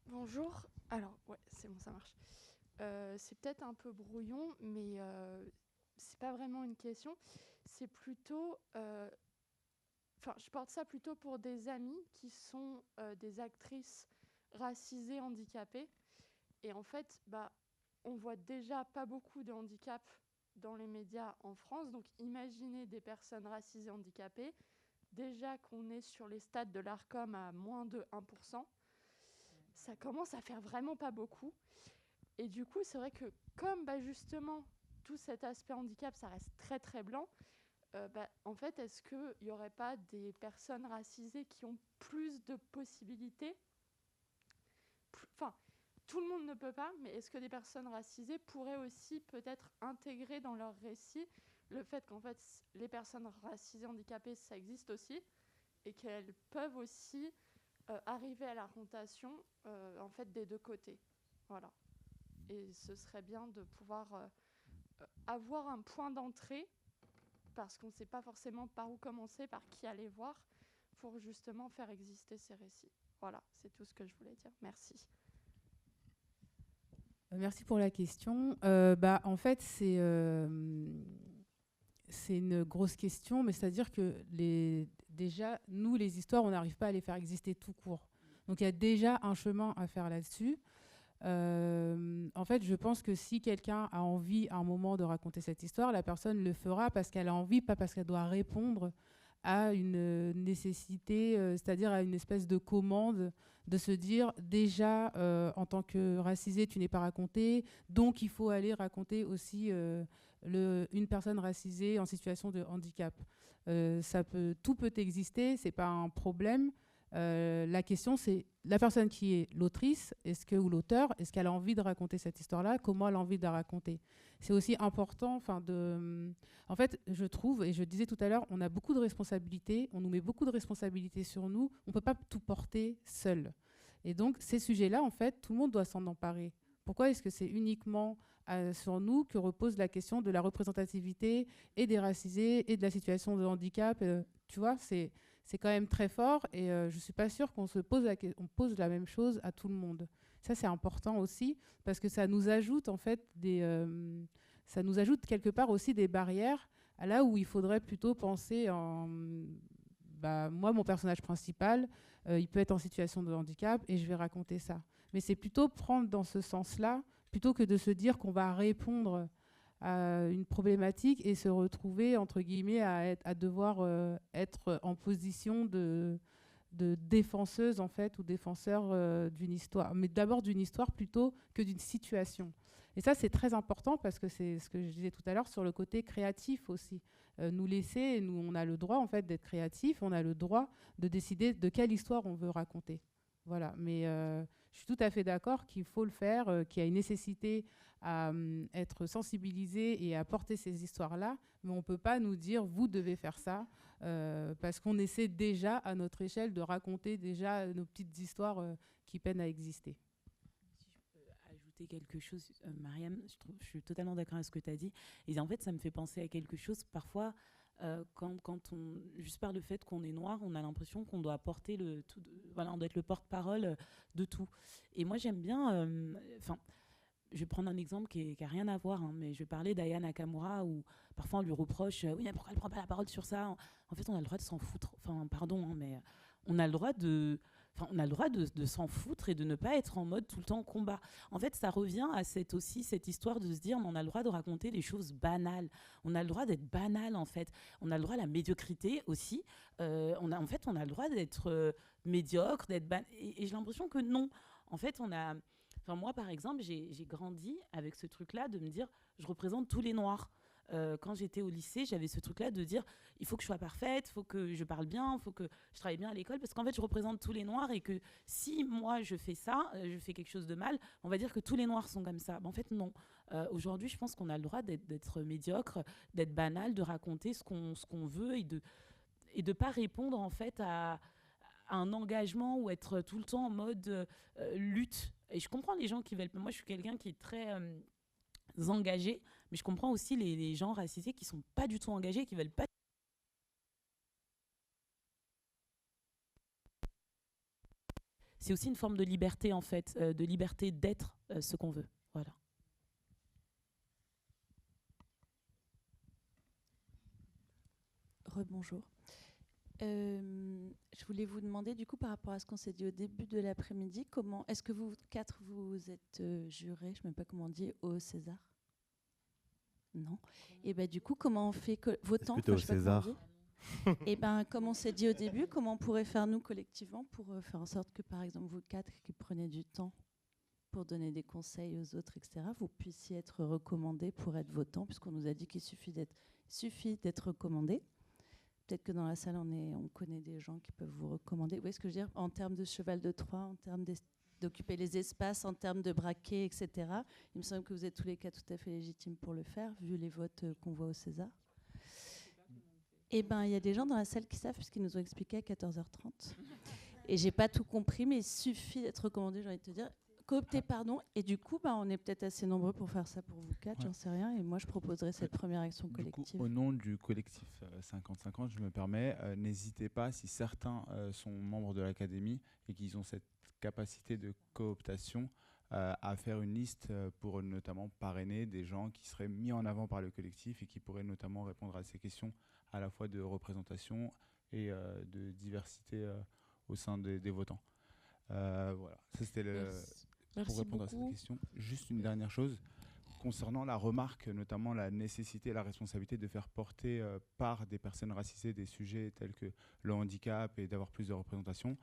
Bonjour. Alors, ouais, c'est bon, ça marche. C'est peut-être un peu brouillon, mais c'est pas vraiment une question. C'est plutôt... je porte ça plutôt pour des amis qui sont des actrices racisées, handicapées. Et en fait, on voit déjà pas beaucoup de handicap dans les médias en France. Donc imaginez des personnes racisées handicapées. Déjà qu'on est sur les stats de l'ARCOM à moins de 1%, ça commence à faire vraiment pas beaucoup. Et du coup, c'est vrai que comme justement tout cet aspect handicap, ça reste très très blanc, en fait, est-ce qu'il n'y aurait pas des personnes racisées qui ont plus de possibilités ? Enfin, tout le monde ne peut pas, mais est-ce que des personnes racisées pourraient aussi peut-être intégrer dans leur récit le fait qu'en fait, les personnes racisées handicapées, ça existe aussi, et qu'elles peuvent aussi arriver à la rentation en fait, des deux côtés. Voilà. Et ce serait bien de pouvoir avoir un point d'entrée, parce qu'on ne sait pas forcément par où commencer, par qui aller voir, pour justement faire exister ces récits. Voilà, c'est tout ce que je voulais dire. Merci. Merci pour la question. En fait, c'est une grosse question, mais c'est-à-dire que déjà, nous, les histoires, on n'arrive pas à les faire exister tout court. Donc il y a déjà un chemin à faire là-dessus. En fait, je pense que si quelqu'un a envie à un moment de raconter cette histoire, la personne le fera parce qu'elle a envie, pas parce qu'elle doit répondre à une nécessité, c'est-à-dire à une espèce de commande de se dire déjà en tant que racisé tu n'es pas raconté, donc il faut aller raconter aussi une personne racisée en situation de handicap. Tout peut exister, c'est pas un problème. La question, c'est la personne qui est l'autrice, ou l'auteur, est-ce qu'elle a envie de raconter cette histoire-là ? Comment elle a envie de la raconter ? C'est aussi important, en fait, je trouve, et je disais tout à l'heure, on a beaucoup de responsabilités, on nous met beaucoup de responsabilités sur nous, on ne peut pas tout porter seul. Et donc, ces sujets-là, en fait, tout le monde doit s'en emparer. Pourquoi est-ce que c'est uniquement sur nous que repose la question de la représentativité et des racisés et de la situation de handicap ? Tu vois, c'est quand même très fort et je ne suis pas sûre qu'on pose la même chose à tout le monde. Ça, c'est important aussi parce que ça nous ajoute en fait ça nous ajoute quelque part aussi des barrières à là où il faudrait plutôt penser en... moi, mon personnage principal, il peut être en situation de handicap et je vais raconter ça. Mais c'est plutôt prendre dans ce sens-là plutôt que de se dire qu'on va répondre à une problématique et se retrouver, entre guillemets, à devoir être en position de défenseuse, en fait, ou défenseur d'une histoire. Mais d'abord d'une histoire plutôt que d'une situation. Et ça, c'est très important parce que c'est ce que je disais tout à l'heure sur le côté créatif aussi. Nous laisser, nous, on a le droit, en fait, d'être créatif, on a le droit de décider de quelle histoire on veut raconter. Voilà. Mais je suis tout à fait d'accord qu'il faut le faire, qu'il y a une nécessité à être sensibilisé et à porter ces histoires-là, mais on ne peut pas nous dire « vous devez faire ça », parce qu'on essaie déjà, à notre échelle, de raconter déjà nos petites histoires qui peinent à exister. Si je peux ajouter quelque chose, Mariam, je suis totalement d'accord avec ce que tu as dit. Et en fait, ça me fait penser à quelque chose, parfois, quand on, juste par le fait qu'on est noir, on a l'impression qu'on doit porter on doit être le porte-parole de tout. Et moi, j'aime bien... je vais prendre un exemple qui n'a rien à voir, hein, mais je vais parler d'Aya Nakamura, où parfois on lui reproche oui, mais pourquoi elle ne prend pas la parole sur ça ? En fait, on a le droit de s'en foutre. Enfin, pardon, hein, mais on a le droit de s'en foutre et de ne pas être en mode tout le temps combat. En fait, ça revient à cette histoire de se dire on a le droit de raconter des choses banales. On a le droit d'être banal, en fait. On a le droit à la médiocrité aussi. On a le droit d'être médiocre, et j'ai l'impression que non. En fait, moi, par exemple, j'ai grandi avec ce truc-là de me dire je représente tous les noirs. Quand j'étais au lycée, j'avais ce truc-là de dire il faut que je sois parfaite, il faut que je parle bien, il faut que je travaille bien à l'école, parce qu'en fait, je représente tous les noirs et que si moi, je fais ça, je fais quelque chose de mal, on va dire que tous les noirs sont comme ça. En fait, non. Aujourd'hui, je pense qu'on a le droit d'être médiocre, d'être banal, de raconter ce qu'on veut et de pas répondre en fait à un engagement ou être tout le temps en mode lutte. Et je comprends les gens qui veulent... Moi, je suis quelqu'un qui est très engagé, mais je comprends aussi les gens racisés qui sont pas du tout engagés, qui veulent pas... C'est aussi une forme de liberté, en fait, de liberté d'être ce qu'on veut. Voilà. Rebonjour. Je voulais vous demander, du coup, par rapport à ce qu'on s'est dit au début de l'après-midi, est-ce que vous quatre, vous êtes jurés, je ne sais même pas comment on dit, au César ? Non. Et ben du coup, comment on fait votant? Est-ce que t'es au César? Et ben, comme on s'est dit au début, comment on pourrait faire nous collectivement pour faire en sorte que, par exemple, vous quatre qui prenez du temps pour donner des conseils aux autres, etc., vous puissiez être recommandés pour être votant, puisqu'on nous a dit qu'il suffit d'être recommandé. Peut-être que dans la salle, on connaît des gens qui peuvent vous recommander. Vous voyez ce que je veux dire? En termes de cheval de Troie, en termes d'occuper les espaces, en termes de braquer, etc. Il me semble que vous êtes tous les cas tout à fait légitimes pour le faire, vu les votes qu'on voit au César. Eh bien, il y a des gens dans la salle qui savent, puisqu'ils nous ont expliqué à 14h30. Et j'ai pas tout compris, mais il suffit d'être recommandé, j'ai envie de te dire. Coopté, pardon. Et du coup, on est peut-être assez nombreux pour faire ça pour vous quatre, j'en sais rien. Et moi, je proposerais cette première action collective. Du coup, au nom du collectif 50-50, je me permets, n'hésitez pas, si certains sont membres de l'académie et qu'ils ont cette capacité de cooptation, à faire une liste pour notamment parrainer des gens qui seraient mis en avant par le collectif et qui pourraient notamment répondre à ces questions à la fois de représentation et de diversité au sein des votants. Voilà, ça c'était pour répondre à cette question. Juste une dernière chose, concernant la remarque, notamment la nécessité et la responsabilité de faire porter par des personnes racisées des sujets tels que le handicap et d'avoir plus de représentation.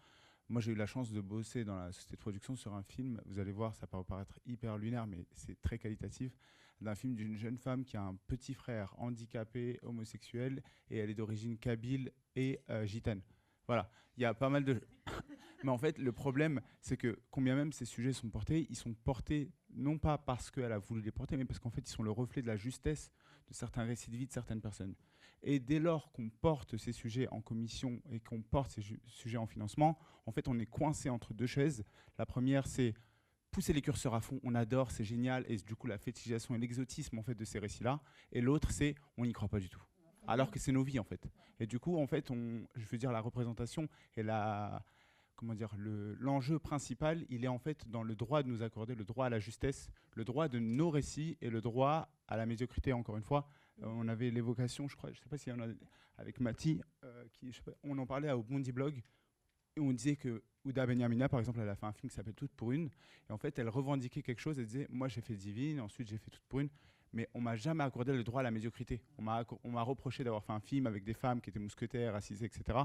Moi, j'ai eu la chance de bosser dans la société de production sur un film, vous allez voir, ça peut paraître hyper lunaire, mais c'est très qualitatif, d'un film d'une jeune femme qui a un petit frère handicapé, homosexuel, et elle est d'origine kabyle et gitane. Voilà, il y a pas mal de... Mais en fait, le problème, c'est que combien même ces sujets sont portés, ils sont portés non pas parce qu'elle a voulu les porter, mais parce qu'en fait, ils sont le reflet de la justesse de certains récits de vie de certaines personnes. Et dès lors qu'on porte ces sujets en commission et qu'on porte ces sujets en financement, en fait, on est coincé entre deux chaises. La première, c'est pousser les curseurs à fond, on adore, c'est génial, et du coup, la fétichisation et l'exotisme en fait, de ces récits-là. Et l'autre, c'est on n'y croit pas du tout. Alors que c'est nos vies, en fait. Et du coup, en fait, je veux dire, la représentation et l'enjeu principal, il est en fait dans le droit de nous accorder le droit à la justesse, le droit de nos récits et le droit à la médiocrité, encore une fois. On avait l'évocation, je crois, je ne sais pas si on a avec Mathie, on en parlait au Bondi Blog, et on disait que Ouda Benyamina, par exemple, elle a fait un film qui s'appelle Toute pour une, et en fait, elle revendiquait quelque chose, elle disait, moi j'ai fait Divine, ensuite j'ai fait Toute pour une, mais on m'a jamais accordé le droit à la médiocrité. On m'a reproché d'avoir fait un film avec des femmes qui étaient mousquetaires, racisées, etc.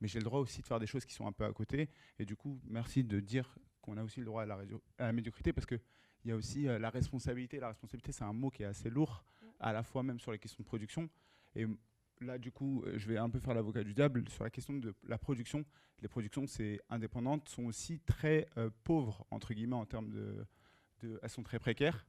Mais j'ai le droit aussi de faire des choses qui sont un peu à côté. Et du coup, merci de dire qu'on a aussi le droit à la médiocrité, parce qu'il y a aussi la responsabilité. La responsabilité, c'est un mot qui est assez lourd, à la fois même sur les questions de production. Et là, du coup, je vais un peu faire l'avocat du diable sur la question de la production. Les productions, c'est indépendantes, sont aussi très pauvres, entre guillemets, en termes elles sont très précaires.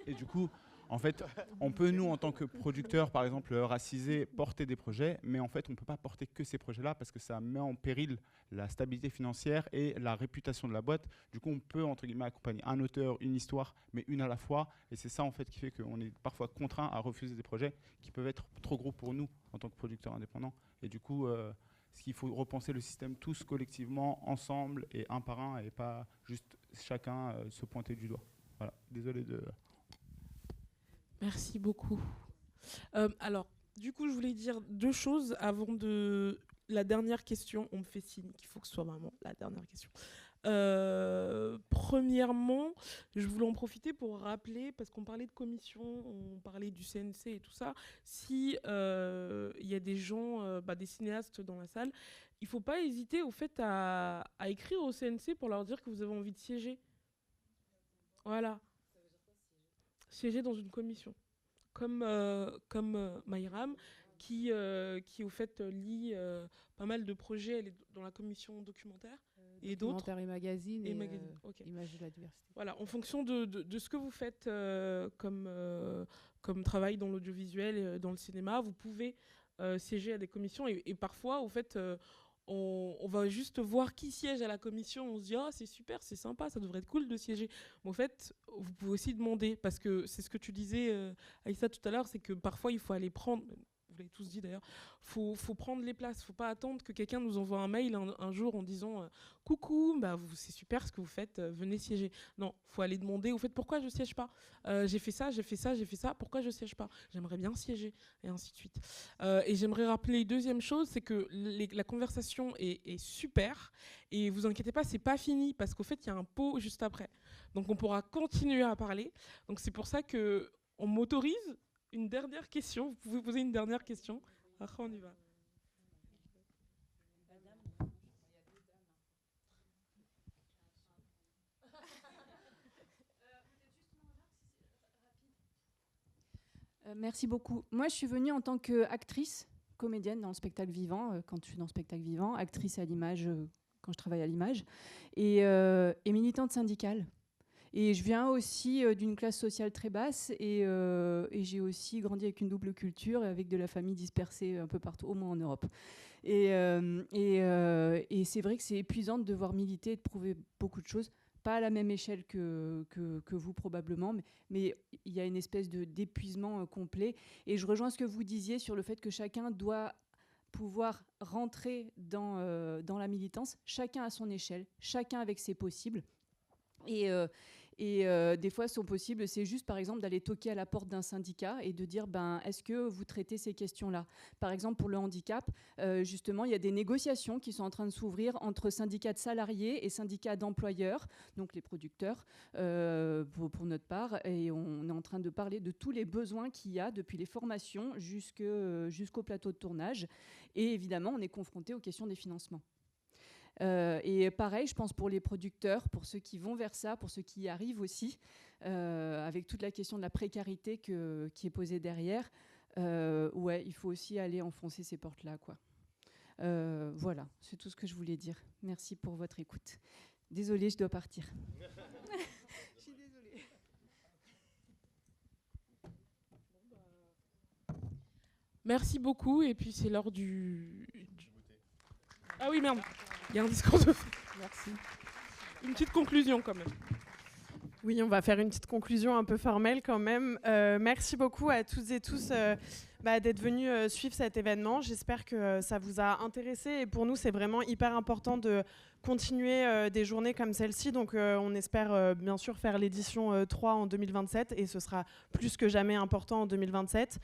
Et du coup, en fait, on peut, nous, en tant que producteurs, par exemple, racisés, porter des projets, mais en fait, on ne peut pas porter que ces projets-là parce que ça met en péril la stabilité financière et la réputation de la boîte. Du coup, on peut, entre guillemets, accompagner un auteur, une histoire, mais une à la fois. Et c'est ça, en fait, qui fait qu'on est parfois contraint à refuser des projets qui peuvent être trop gros pour nous, en tant que producteurs indépendants. Et du coup, il faut repenser le système tous collectivement, ensemble, et un par un, et pas juste chacun se pointer du doigt. Voilà, désolé de... Merci beaucoup. Alors, du coup, je voulais dire deux choses avant de... La dernière question, on me fait signe qu'il faut que ce soit vraiment la dernière question. Premièrement, je voulais en profiter pour rappeler, parce qu'on parlait de commission, on parlait du CNC et tout ça, si il y a des gens, des cinéastes dans la salle, il ne faut pas hésiter au fait à écrire au CNC pour leur dire que vous avez envie de siéger. Voilà. Siéger dans une commission, comme Mayram, qui au fait lit pas mal de projets. Elle est dans la commission documentaire et d'autres. Documentaire et magazine et okay. Images de la diversité. Voilà, en fonction de ce que vous faites comme travail dans l'audiovisuel et dans le cinéma, vous pouvez siéger à des commissions et parfois, au fait, on va juste voir qui siège à la commission, on se dit « Ah, c'est super, c'est sympa, ça devrait être cool de siéger ». Mais en fait, vous pouvez aussi demander, parce que c'est ce que tu disais, Aïssa, tout à l'heure, c'est que parfois, il faut aller prendre... Vous l'avez tous dit d'ailleurs, faut prendre les places. Faut pas attendre que quelqu'un nous envoie un mail un jour en disant coucou, c'est super ce que vous faites, venez siéger. Non, faut aller demander. Au fait, pourquoi je siège pas ? J'ai fait ça. Pourquoi je siège pas ? J'aimerais bien siéger et ainsi de suite. Et j'aimerais rappeler deuxième chose, c'est que la conversation est super et vous inquiétez pas, c'est pas fini parce qu'au fait il y a un pot juste après. Donc on pourra continuer à parler. Donc c'est pour ça que On m'autorise une dernière question. Vous pouvez poser une dernière question. Après, on y va. Merci beaucoup. Moi, je suis venue en tant qu'actrice, comédienne dans le spectacle vivant, quand je suis dans le spectacle vivant, actrice à l'image, quand je travaille à l'image, et militante syndicale. Et je viens aussi d'une classe sociale très basse, et j'ai aussi grandi avec une double culture, et avec de la famille dispersée un peu partout, au moins en Europe. Et c'est vrai que c'est épuisant de devoir militer et de prouver beaucoup de choses. Pas à la même échelle que vous probablement, mais il y a une espèce d'épuisement complet. Et je rejoins ce que vous disiez sur le fait que chacun doit pouvoir rentrer dans la militance, chacun à son échelle, chacun avec ses possibles. Et des fois, son possible, c'est juste, par exemple, d'aller toquer à la porte d'un syndicat et de dire, est-ce que vous traitez ces questions-là ? Par exemple, pour le handicap, justement, il y a des négociations qui sont en train de s'ouvrir entre syndicats de salariés et syndicats d'employeurs, donc les producteurs, pour notre part. Et on est en train de parler de tous les besoins qu'il y a, depuis les formations jusqu'au plateau de tournage. Et évidemment, on est confronté aux questions des financements. Et pareil, je pense pour les producteurs, pour ceux qui vont vers ça, pour ceux qui y arrivent aussi, avec toute la question de la précarité qui est posée derrière, ouais, il faut aussi aller enfoncer ces portes-là, quoi. Voilà, c'est tout ce que je voulais dire. Merci pour votre écoute. Désolée, je dois partir. Je suis désolée. Merci beaucoup. Et puis, c'est l'heure du... Ah oui, merde. Il y a un discours de... Merci. Une petite conclusion, quand même. Oui, on va faire une petite conclusion un peu formelle quand même. Merci beaucoup à toutes et tous d'être venus suivre cet événement. J'espère que ça vous a intéressé. Et pour nous, c'est vraiment hyper important de continuer des journées comme celle-ci. Donc, on espère bien sûr faire l'édition 3 en 2027. Et ce sera plus que jamais important en 2027.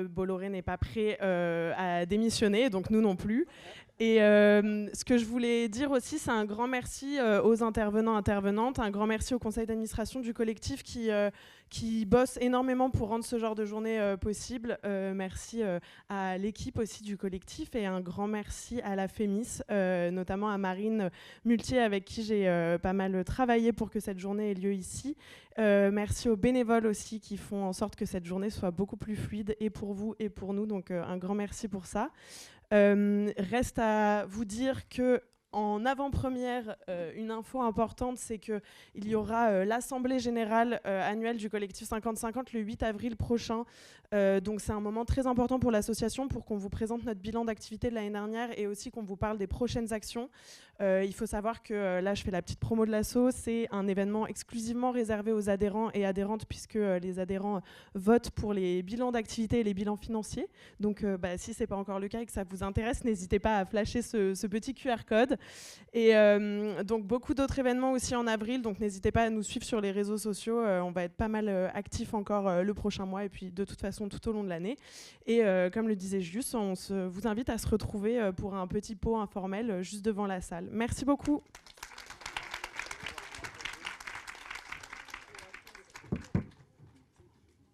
Bolloré n'est pas prêt à démissionner, donc nous non plus. Et ce que je voulais dire aussi, c'est un grand merci aux intervenantes, un grand merci au conseil d'administration du collectif qui bosse énormément pour rendre ce genre de journée possible. Merci à l'équipe aussi du collectif et un grand merci à la FEMIS, notamment à Marine Multier avec qui j'ai pas mal travaillé pour que cette journée ait lieu ici. Merci aux bénévoles aussi qui font en sorte que cette journée soit beaucoup plus fluide et pour vous et pour nous, donc un grand merci pour ça. Reste à vous dire que en avant-première, une info importante, c'est qu'il y aura l'Assemblée générale annuelle du collectif 50-50 le 8 avril prochain. Donc c'est un moment très important pour l'association pour qu'on vous présente notre bilan d'activité de l'année dernière et aussi qu'on vous parle des prochaines actions. Il faut savoir que là, je fais la petite promo de l'asso. C'est un événement exclusivement réservé aux adhérents et adhérentes puisque les adhérents votent pour les bilans d'activité et les bilans financiers. Donc si ce n'est pas encore le cas et que ça vous intéresse, n'hésitez pas à flasher ce petit QR code. Et donc beaucoup d'autres événements aussi en avril, donc n'hésitez pas à nous suivre sur les réseaux sociaux, on va être pas mal actifs encore le prochain mois et puis de toute façon tout au long de l'année. Et comme le disait Jus, on vous invite à se retrouver pour un petit pot informel juste devant la salle. Merci beaucoup.